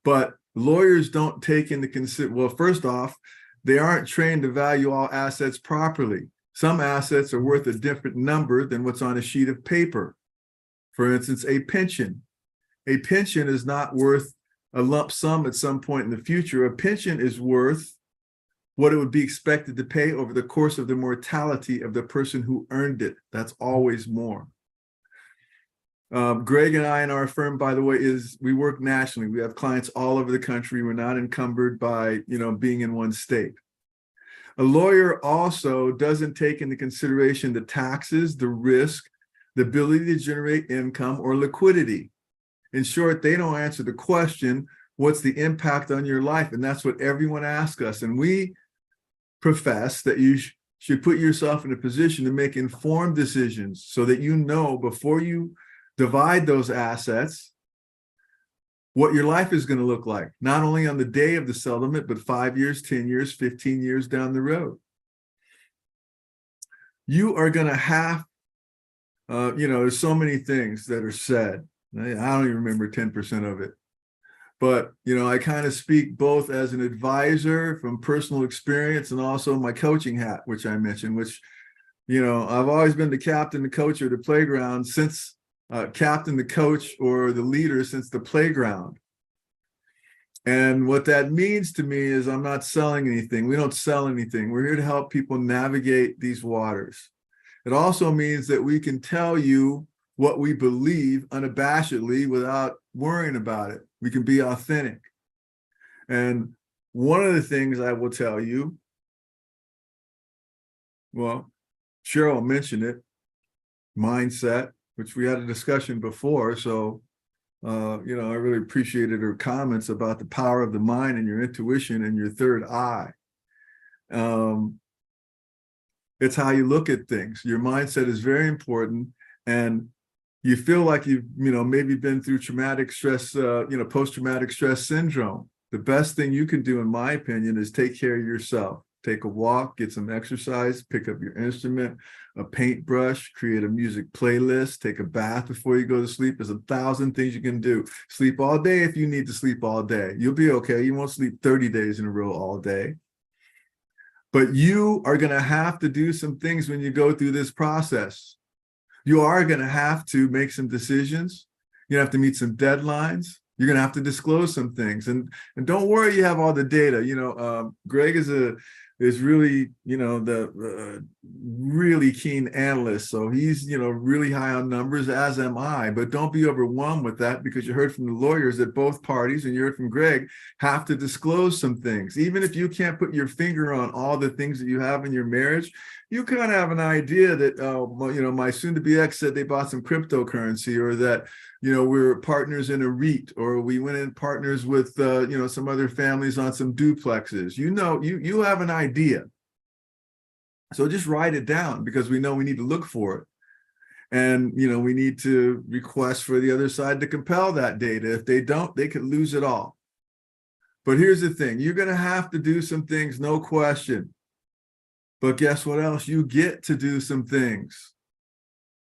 but lawyers don't take into consideration, well, first off, they aren't trained to value all assets properly. Some assets are worth a different number than what's on a sheet of paper. For instance, a pension. A pension is not worth a lump sum at some point in the future. A pension is worth what it would be expected to pay over the course of the mortality of the person who earned it. That's always more. Greg and I in our firm, by the way, we work nationally. We have clients all over the country. We're not encumbered by, being in one state. A lawyer also doesn't take into consideration the taxes, the risk, the ability to generate income or liquidity. In short, they don't answer the question, what's the impact on your life? And that's what everyone asks us. And we profess that you should put yourself in a position to make informed decisions so that you know before you divide those assets what your life is going to look like, not only on the day of the settlement, but 5 years, 10 years, 15 years down the road. You are going to have, there's so many things that are said. I don't even remember 10% of it. But, I kind of speak both as an advisor from personal experience and also my coaching hat, which I mentioned, which, I've always been the captain, the coach, or the playground since captain, the coach, or the leader since the playground. And what that means to me is I'm not selling anything. We don't sell anything. We're here to help people navigate these waters. It also means that we can tell you what we believe unabashedly without worrying about it. We can be authentic. And one of the things I will tell you, well, Cheryl mentioned it, mindset, which we had a discussion before. So, I really appreciated her comments about the power of the mind and your intuition and your third eye. It's how you look at things. Your mindset is very important. And you feel like you've, maybe been through traumatic stress, post-traumatic stress syndrome. The best thing you can do, in my opinion, is take care of yourself. Take a walk, get some exercise, pick up your instrument, a paintbrush, create a music playlist, take a bath before you go to sleep. There's 1,000 things you can do. Sleep all day if you need to sleep all day. You'll be okay. You won't sleep 30 days in a row all day. But you are going to have to do some things when you go through this process. You are going to have to make some decisions. You have to meet some deadlines. You're going to have to disclose some things. And don't worry, you have all the data. Greg is really, the really keen analyst. So he's, really high on numbers, as am I. But don't be overwhelmed with that, because you heard from the lawyers that both parties, and you heard from Greg, have to disclose some things. Even if you can't put your finger on all the things that you have in your marriage, you kind of have an idea that, my soon-to-be ex said they bought some cryptocurrency, or that, we're partners in a REIT, or we went in partners with, some other families on some duplexes. You have an idea. So just write it down, because we know we need to look for it. And, we need to request for the other side to compel that data. If they don't, they could lose it all. But here's the thing. You're going to have to do some things, no question. But guess what else? You get to do some things.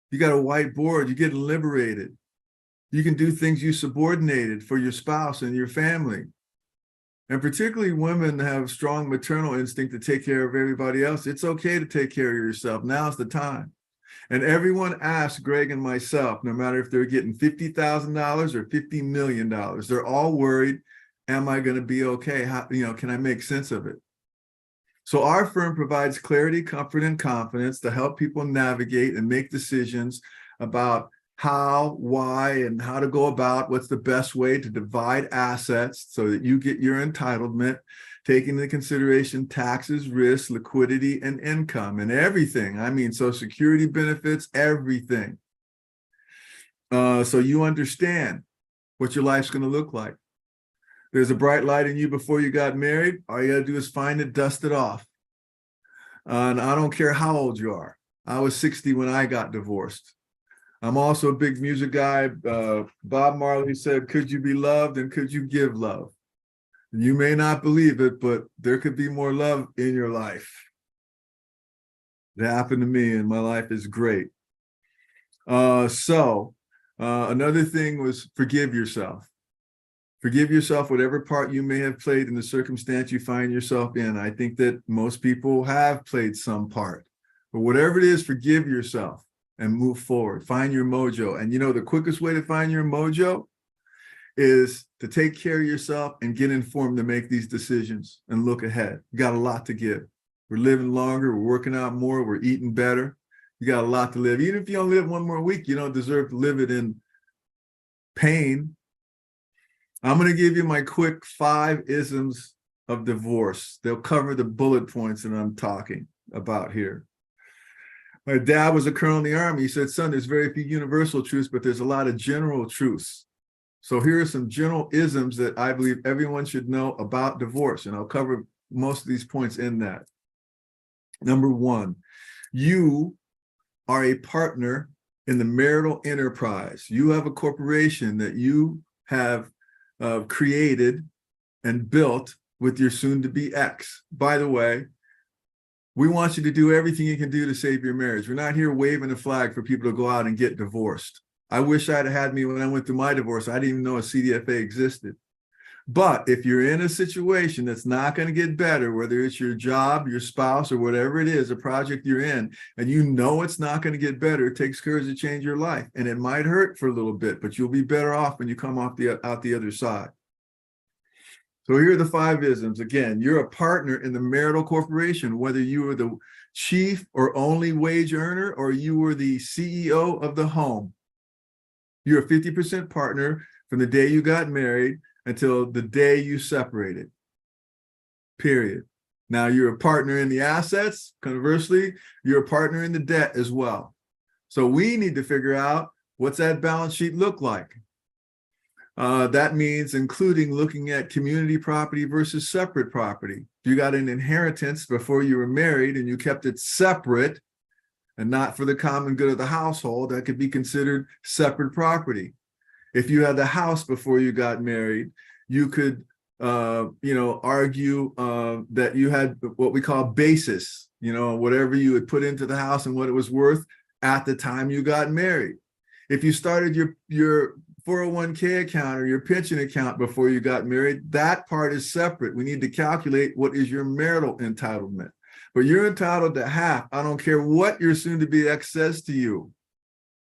You got a whiteboard. You get liberated. You can do things you subordinated for your spouse and your family. And particularly women have strong maternal instinct to take care of everybody else. It's okay to take care of yourself. Now's the time. And everyone asks Greg and myself, no matter if they're getting $50,000 or $50 million, they're all worried, am I going to be okay? How, can I make sense of it? So our firm provides clarity, comfort, and confidence to help people navigate and make decisions about how, why, and how to go about what's the best way to divide assets so that you get your entitlement, taking into consideration taxes, risks, liquidity, and income, and everything. I mean, Social Security benefits, everything. So you understand what your life's going to look like. There's a bright light in you before you got married. All you got to do is find it, dust it off. And I don't care how old you are. I was 60 when I got divorced. I'm also a big music guy. Bob Marley said, could you be loved and could you give love? You may not believe it, but there could be more love in your life. It happened to me, and my life is great. Another thing was forgive yourself. Forgive yourself whatever part you may have played in the circumstance you find yourself in. I think that most people have played some part. But whatever it is, forgive yourself and move forward. Find your mojo. And the quickest way to find your mojo is to take care of yourself and get informed to make these decisions and look ahead. You got a lot to give. We're living longer. We're working out more. We're eating better. You got a lot to live. Even if you only live one more week, you don't deserve to live it in pain. I'm going to give you my quick 5 isms of divorce. They'll cover the bullet points that I'm talking about here. My dad was a colonel in the Army. He said, son, there's very few universal truths, but there's a lot of general truths. So here are some general isms that I believe everyone should know about divorce, and I'll cover most of these points in that. Number one, you are a partner in the marital enterprise. You have a corporation that you have created and built with your soon-to-be ex. By the way, we want you to do everything you can do to save your marriage. We're not here waving a flag for people to go out and get divorced. I wish I'd had me when I went through my divorce. I didn't even know a CDFA existed. But if you're in a situation that's not going to get better, whether it's your job, your spouse, or whatever it is, a project you're in, and you know it's not going to get better, it takes courage to change your life. And it might hurt for a little bit, but you'll be better off when you come out the other side. So here are the 5 isms. Again, you're a partner in the marital corporation, whether you were the chief or only wage earner, or you were the CEO of the home. You're a 50% partner from the day you got married until the day you separated, period. Now you're a partner in the assets. Conversely, you're a partner in the debt as well. So we need to figure out, what's that balance sheet look like? That means including looking at community property versus separate property. If you got an inheritance before you were married and you kept it separate and not for the common good of the household, that could be considered separate property. If you had the house before you got married, you could, argue that you had what we call basis, whatever you had put into the house and what it was worth at the time you got married. If you started your 401k account or your pension account before you got married, that part is separate. We need to calculate what is your marital entitlement. But you're entitled to half. I don't care what your soon-to-be ex says to you,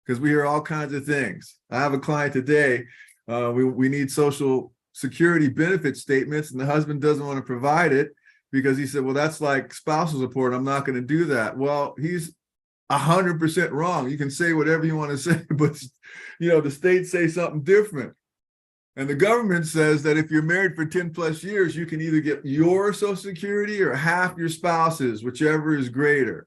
because we hear all kinds of things. I have a client today, we need Social Security benefit statements, and the husband doesn't want to provide it because he said, well, that's like spousal support. I'm not going to do that. Well, he's 100% wrong. You can say whatever you want to say, but the states say something different. And the government says that if you're married for 10 plus years, you can either get your Social Security or half your spouse's, whichever is greater.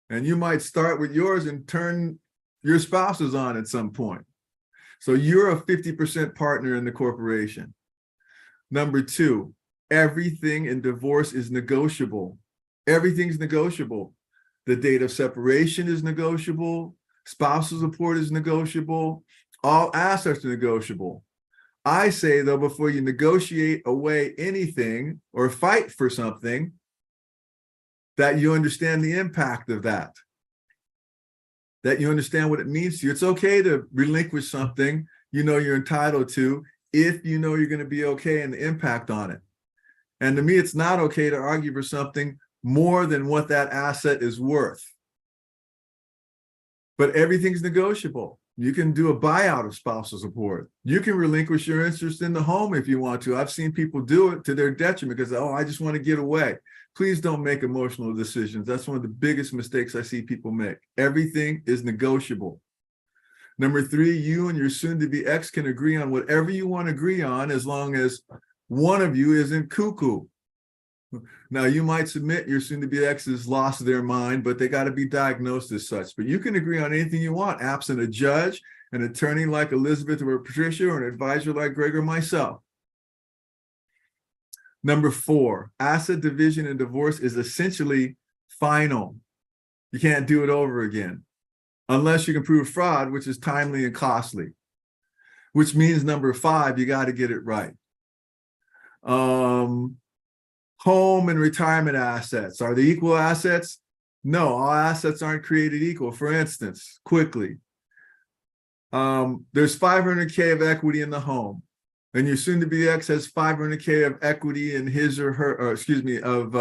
And you might start with yours and turn your spouse's on at some point. So you're a 50% partner in the corporation. Number 2, everything in divorce is negotiable. Everything's negotiable. The date of separation is negotiable. Spousal support is negotiable. All assets are negotiable. I say, though, before you negotiate away anything or fight for something, that you understand the impact of that you understand what it means to you. It's okay to relinquish something you're entitled to if you know you're going to be okay and the impact on it. And to me, it's not okay to argue for something more than what that asset is worth. But everything's negotiable. You can do a buyout of spousal support. You can relinquish your interest in the home if you want to. I've seen people do it to their detriment because, I just want to get away. Please don't make emotional decisions. That's one of the biggest mistakes I see people make. Everything is negotiable. Number 3, you and your soon-to-be ex can agree on whatever you want to agree on as long as one of you isn't cuckoo. Now, you might submit your soon-to-be ex has lost their mind, but they got to be diagnosed as such. But you can agree on anything you want, absent a judge, an attorney like Elizabeth or Patricia, or an advisor like Greg or myself. Number 4, asset division and divorce is essentially final. You can't do it over again unless you can prove fraud, which is timely and costly, which means number 5, you got to get it right. Home and retirement assets, are they equal assets? No, all assets aren't created equal. For instance, quickly, there's $500K of equity in the home, and your soon-to-be ex has $500K of equity in his or her, or excuse me, of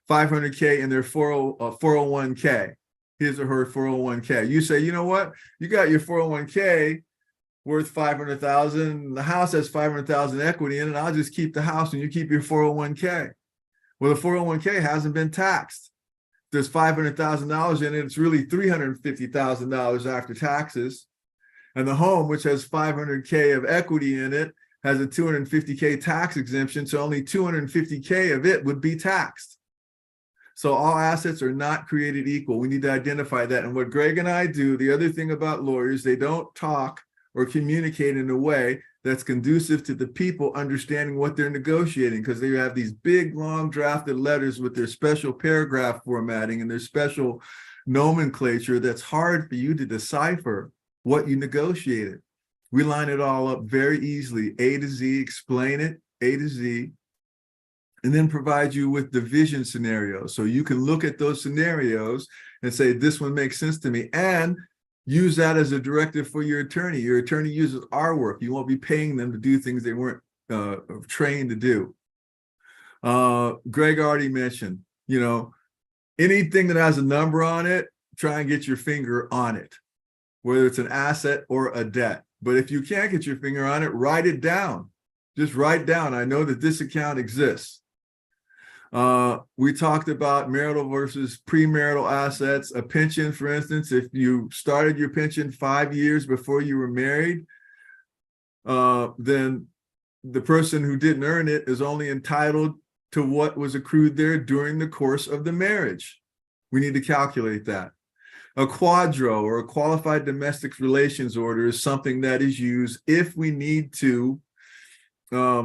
$500K in their 401K, his or her 401K. You say, you know what? You got your 401K worth $500,000. The house has $500,000 equity in it. I'll just keep the house, and you keep your 401K. Well, the 401K hasn't been taxed. There's $500,000 in it. It's really $350,000 after taxes. And the home, which has $500K of equity in it, has a $250K tax exemption. So only $250K of it would be taxed. So all assets are not created equal. We need to identify that. And what Greg and I do, the other thing about lawyers, they don't talk or communicate in a way that's conducive to the people understanding what they're negotiating, because they have these big, long drafted letters with their special paragraph formatting and their special nomenclature that's hard for you to decipher what you negotiated. We line it all up very easily, A to Z, explain it, A to Z, and then provide you with division scenarios. So you can look at those scenarios and say, this one makes sense to me, and use that as a directive for your attorney. Your attorney uses our work. You won't be paying them to do things they weren't trained to do. Greg already mentioned, anything that has a number on it, try and get your finger on it, whether it's an asset or a debt. But if you can't get your finger on it, write it down. Just write down, I know that this account exists. We talked about marital versus premarital assets. A pension, for instance, if you started your pension 5 years before you were married, then the person who didn't earn it is only entitled to what was accrued there during the course of the marriage. We need to calculate that. A quadro, or a qualified domestic relations order, is something that is used if we need to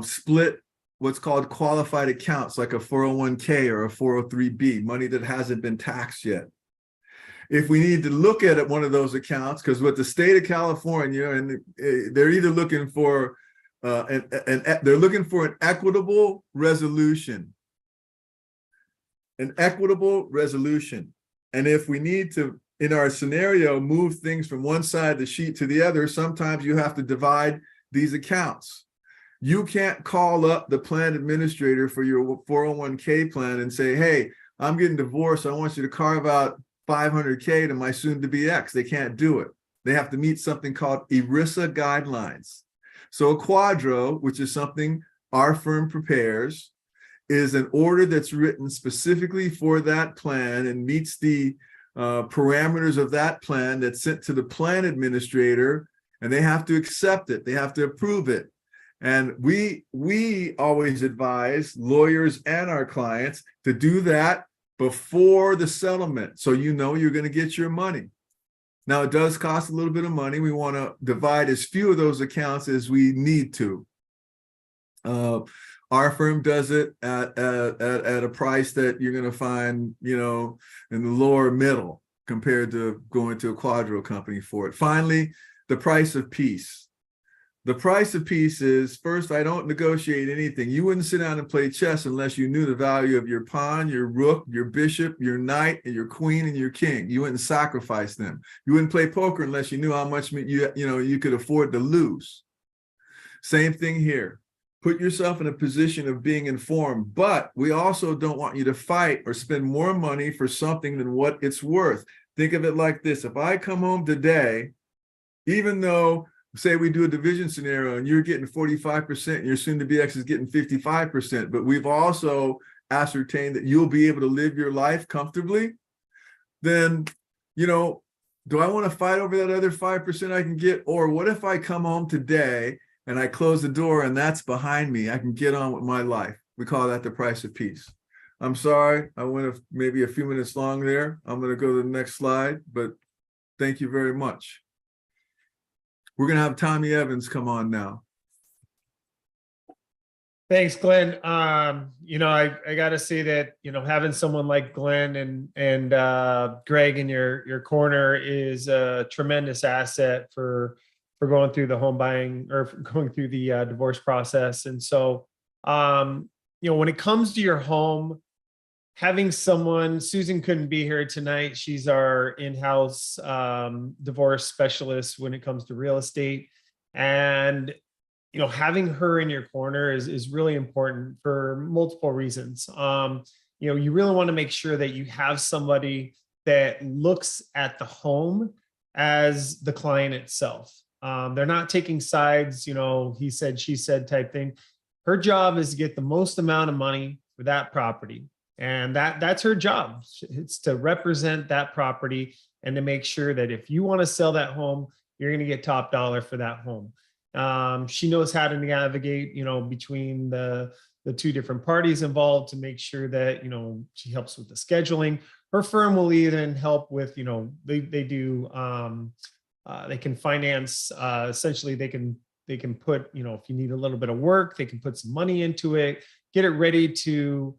split what's called qualified accounts, like a 401k or a 403b, money that hasn't been taxed yet. If we need to look at one of those accounts, because with the state of California, and they're either looking for they're looking for an equitable resolution. An equitable resolution. And if we need to, in our scenario, move things from one side of the sheet to the other, sometimes you have to divide these accounts. You can't call up the plan administrator for your 401k plan and say, hey, I'm getting divorced. I want you to carve out $500K to my soon-to-be ex. They can't do it. They have to meet something called ERISA guidelines. So a quadro, which is something our firm prepares, is an order that's written specifically for that plan and meets the parameters of that plan, that's sent to the plan administrator, and they have to accept it. They have to approve it. And we always advise lawyers and our clients to do that before the settlement, so you know you're going to get your money. Now, it does cost a little bit of money. We want to divide as few of those accounts as we need to. Our firm does it at a price that you're going to find, in the lower middle compared to going to a quadro company for it. Finally, the price of peace. The price of peace is, first, I don't negotiate anything. You wouldn't sit down and play chess unless you knew the value of your pawn, your rook, your bishop, your knight, and your queen, and your king. You wouldn't sacrifice them. You wouldn't play poker unless you knew how much you could afford to lose. Same thing here. Put yourself in a position of being informed, but we also don't want you to fight or spend more money for something than what it's worth. Think of it like this. If I come home today, even though, say we do a division scenario and you're getting 45% and your soon-to-be ex is getting 55%, but we've also ascertained that you'll be able to live your life comfortably, then, do I want to fight over that other 5% I can get? Or what if I come home today and I close the door and that's behind me? I can get on with my life. We call that the price of peace. I'm sorry, I went maybe a few minutes long there. I'm going to go to the next slide, but thank you very much. We're going to have Tommy Evans come on now. Thanks, Glenn. I got to say that, having someone like Glenn and Greg in your corner is a tremendous asset for going through the home buying or going through the divorce process. And so, when it comes to your home, having someone, Susan couldn't be here tonight. She's our in-house divorce specialist when it comes to real estate. And, having her in your corner is really important for multiple reasons. You really want to make sure that you have somebody that looks at the home as the client itself. They're not taking sides, he said, she said type thing. Her job is to get the most amount of money for that property. And that's her job. It's to represent that property and to make sure that if you want to sell that home, you're going to get top dollar for that home. She knows how to navigate, between the two different parties involved to make sure that, she helps with the scheduling. Her firm will even help with, they do they can finance, essentially they can put, if you need a little bit of work, they can put some money into it, get it ready to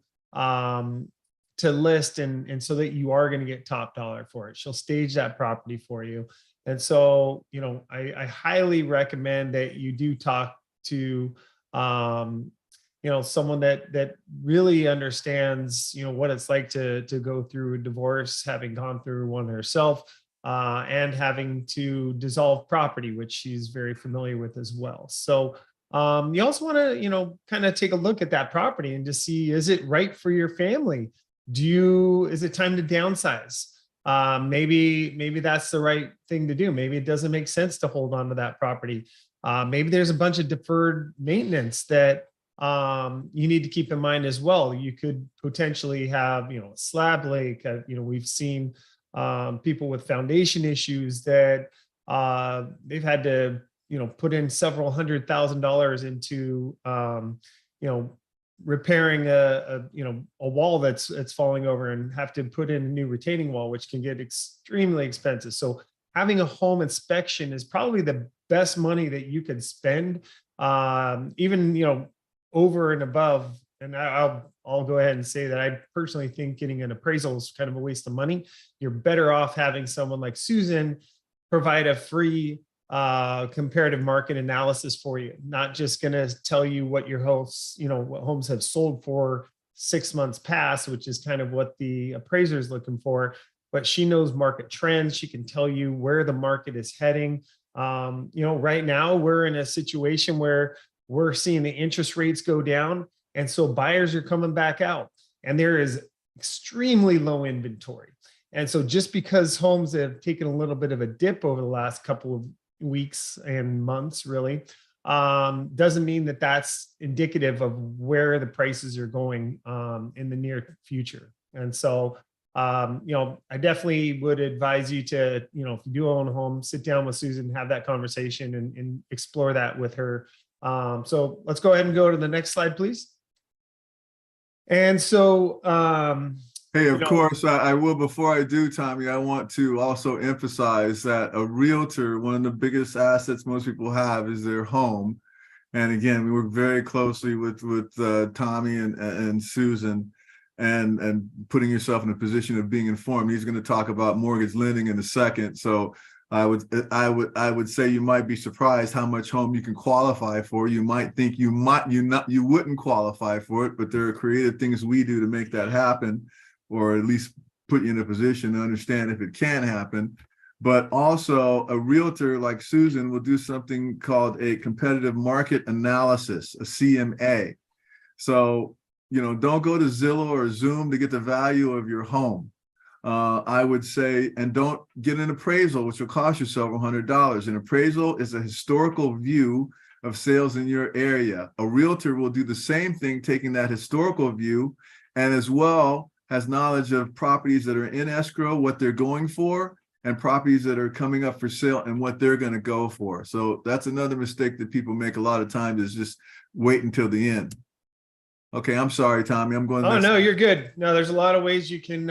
list, and so that you are going to get top dollar for it. She'll stage that property for you. And so, I highly recommend that you do talk to, someone that really understands, what it's like to go through a divorce, having gone through one herself, and having to dissolve property, which she's very familiar with as well. So you also want to, kind of take a look at that property and just see, is it right for your family? Is it time to downsize? Maybe that's the right thing to do. Maybe it doesn't make sense to hold on to that property. Maybe there's a bunch of deferred maintenance that you need to keep in mind as well. You could potentially have, a slab leak. We've seen people with foundation issues that they've had to, put in several $100,000 into, repairing a wall that's falling over, and have to put in a new retaining wall, which can get extremely expensive. So having a home inspection is probably the best money that you could spend, even, over and above. And I'll go ahead and say that I personally think getting an appraisal is kind of a waste of money. You're better off having someone like Susan provide a free comparative market analysis for you. Not just going to tell you what your homes, what homes have sold for 6 months past, which is kind of what the appraiser is looking for, but she knows market trends. She can tell you where the market is heading. Right now we're in a situation where we're seeing the interest rates go down. And so buyers are coming back out, and there is extremely low inventory. And so just because homes have taken a little bit of a dip over the last couple of weeks and months, really, doesn't mean that that's indicative of where the prices are going in the near future. And so, I definitely would advise you to, if you do own a home, sit down with Susan, have that conversation, and explore that with her. So let's go ahead and go to the next slide, please. And so, hey, of course, I will. Before I do, Tommy, I want to also emphasize that a realtor, one of the biggest assets most people have is their home. And again, we work very closely with Tommy and Susan, and putting yourself in a position of being informed. He's going to talk about mortgage lending in a second. So I would say you might be surprised how much home you can qualify for. You might think you wouldn't qualify for it, but there are creative things we do to make that happen, or at least put you in a position to understand if it can happen. But also a realtor like Susan will do something called a competitive market analysis, a CMA. So, don't go to Zillow or Zoom to get the value of your home. I would say, and don't get an appraisal, which will cost you several $100s. An appraisal is a historical view of sales in your area. A realtor will do the same thing, taking that historical view, and as well has knowledge of properties that are in escrow, what they're going for, and properties that are coming up for sale and what they're going to go for. So that's another mistake that people make a lot of times, is just wait until the end. Okay, I'm sorry, Tommy. I'm going. Oh, no, you're good. No, there's a lot of ways you can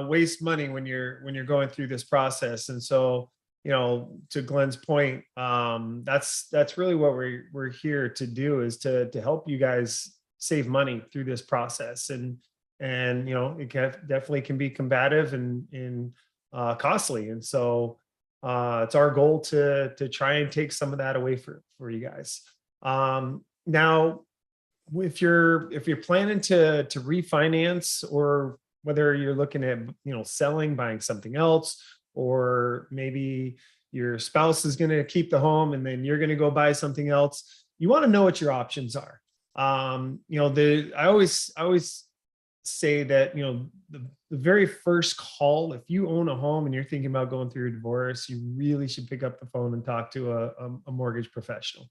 waste money when you're going through this process. And so, to Glenn's point, that's really what we're here to do, is to help you guys save money through this process. And it definitely can be combative and costly. And so it's our goal to try and take some of that away for you guys. Now, if you're planning to refinance, or whether you're looking at selling, buying something else, or maybe your spouse is going to keep the home and then you're going to go buy something else, you want to know what your options are. I always say that the very first call, if you own a home and you're thinking about going through a divorce, you really should pick up the phone and talk to a mortgage professional.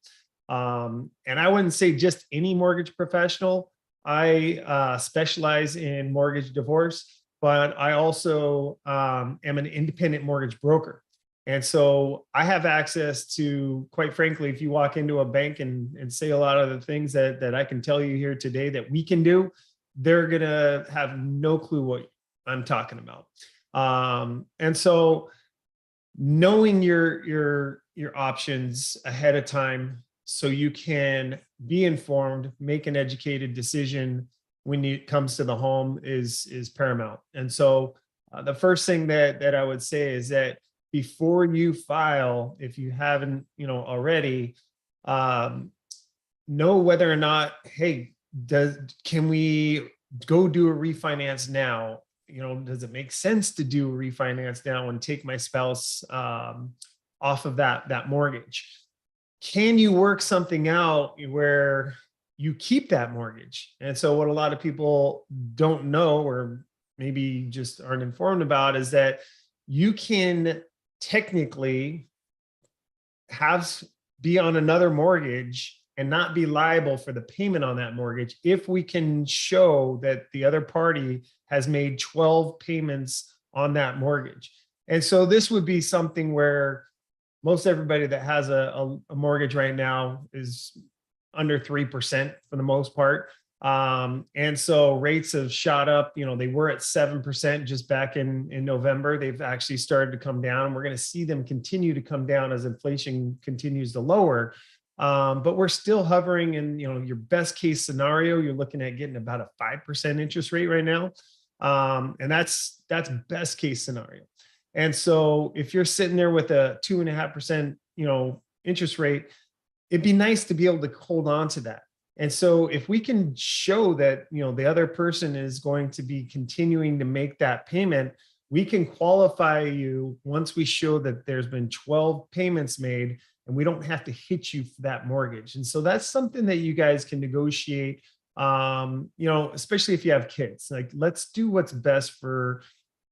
And I wouldn't say just any mortgage professional. I specialize in mortgage divorce, but I also am an independent mortgage broker. And so I have access to, quite frankly, if you walk into a bank and say a lot of the things that I can tell you here today that we can do, they're going to have no clue what I'm talking about. And so knowing your options ahead of time so you can be informed, make an educated decision when it comes to the home is paramount. And so the first thing that I would say is that before you file, if you haven't, already, know whether or not, hey, can we go do a refinance now? Does it make sense to do a refinance now and take my spouse off of that mortgage? Can you work something out where you keep that mortgage? And so what a lot of people don't know, or maybe just aren't informed about, is that you can technically be on another mortgage and not be liable for the payment on that mortgage if we can show that the other party has made 12 payments on that mortgage. And so this would be something where most everybody that has a mortgage right now is under 3% for the most part. And so rates have shot up. They were at 7% just back in November. They've actually started to come down. We're going to see them continue to come down as inflation continues to lower. But we're still hovering in, your best case scenario, you're looking at getting about a 5% interest rate right now. And that's best case scenario. And so if you're sitting there with a 2.5%, interest rate, it'd be nice to be able to hold on to that. And so if we can show that, the other person is going to be continuing to make that payment, we can qualify you once we show that there's been 12 payments made, and we don't have to hit you for that mortgage. And so that's something that you guys can negotiate, especially if you have kids. Like, let's do what's best for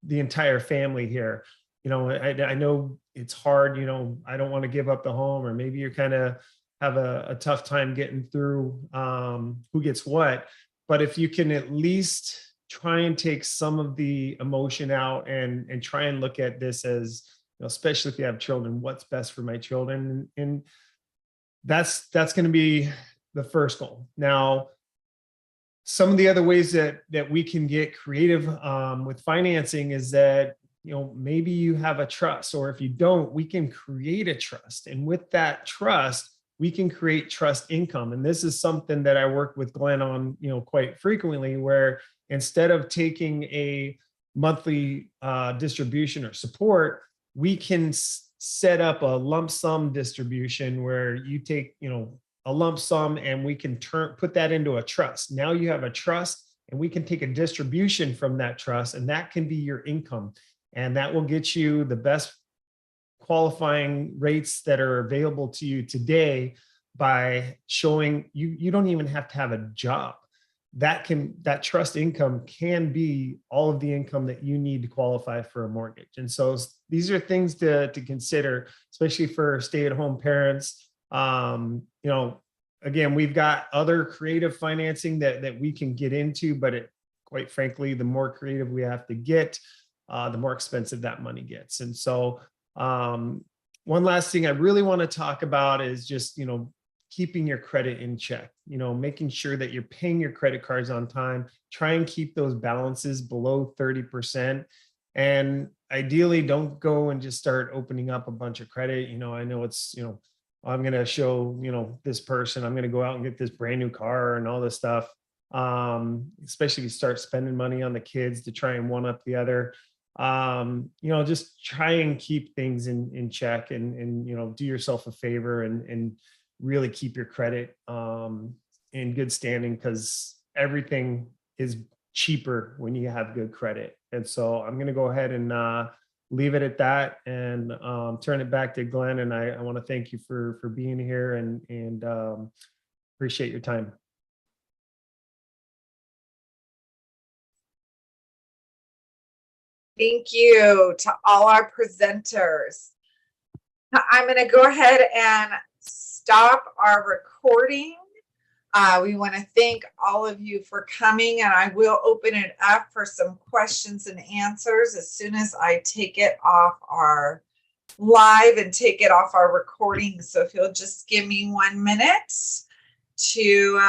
the entire family here. I know it's hard, I don't want to give up the home, or maybe you're kind of have a tough time getting through who gets what. But if you can at least try and take some of the emotion out and try and look at this as, especially if you have children, what's best for my children. And that's going to be the first goal. Now, some of the other ways that we can get creative with financing is that, maybe you have a trust, or if you don't, we can create a trust. And with that trust, we can create trust income. And this is something that I work with Glenn on, quite frequently, where instead of taking a monthly distribution or support, we can set up a lump sum distribution where you take, a lump sum, and we can put that into a trust. Now you have a trust, and we can take a distribution from that trust, and that can be your income. And that will get you the best qualifying rates that are available to you today by showing you don't even have to have a job. That trust income can be all of the income that you need to qualify for a mortgage. And so these are things to consider, especially for stay-at-home parents. Again, we've got other creative financing that we can get into, but quite frankly, the more creative we have to get, the more expensive that money gets. And so one last thing I really want to talk about is just, keeping your credit in check, making sure that you're paying your credit cards on time. Try and keep those balances below 30%. And ideally, don't go and just start opening up a bunch of credit. I know it's, I'm going to show, this person, I'm going to go out and get this brand new car and all this stuff. Especially if you start spending money on the kids to try and one up the other. Just try and keep things in check, and do yourself a favor and really keep your credit in good standing, because everything is cheaper when you have good credit. And so I'm going to go ahead and leave it at that, and turn it back to Glenn. And I want to thank you for being here, and appreciate your time. Thank you to all our presenters. I'm going to go ahead and stop our recording. We want to thank all of you for coming, and I will open it up for some questions and answers as soon as I take it off our live and take it off our recording. So if you'll just give me 1 minute to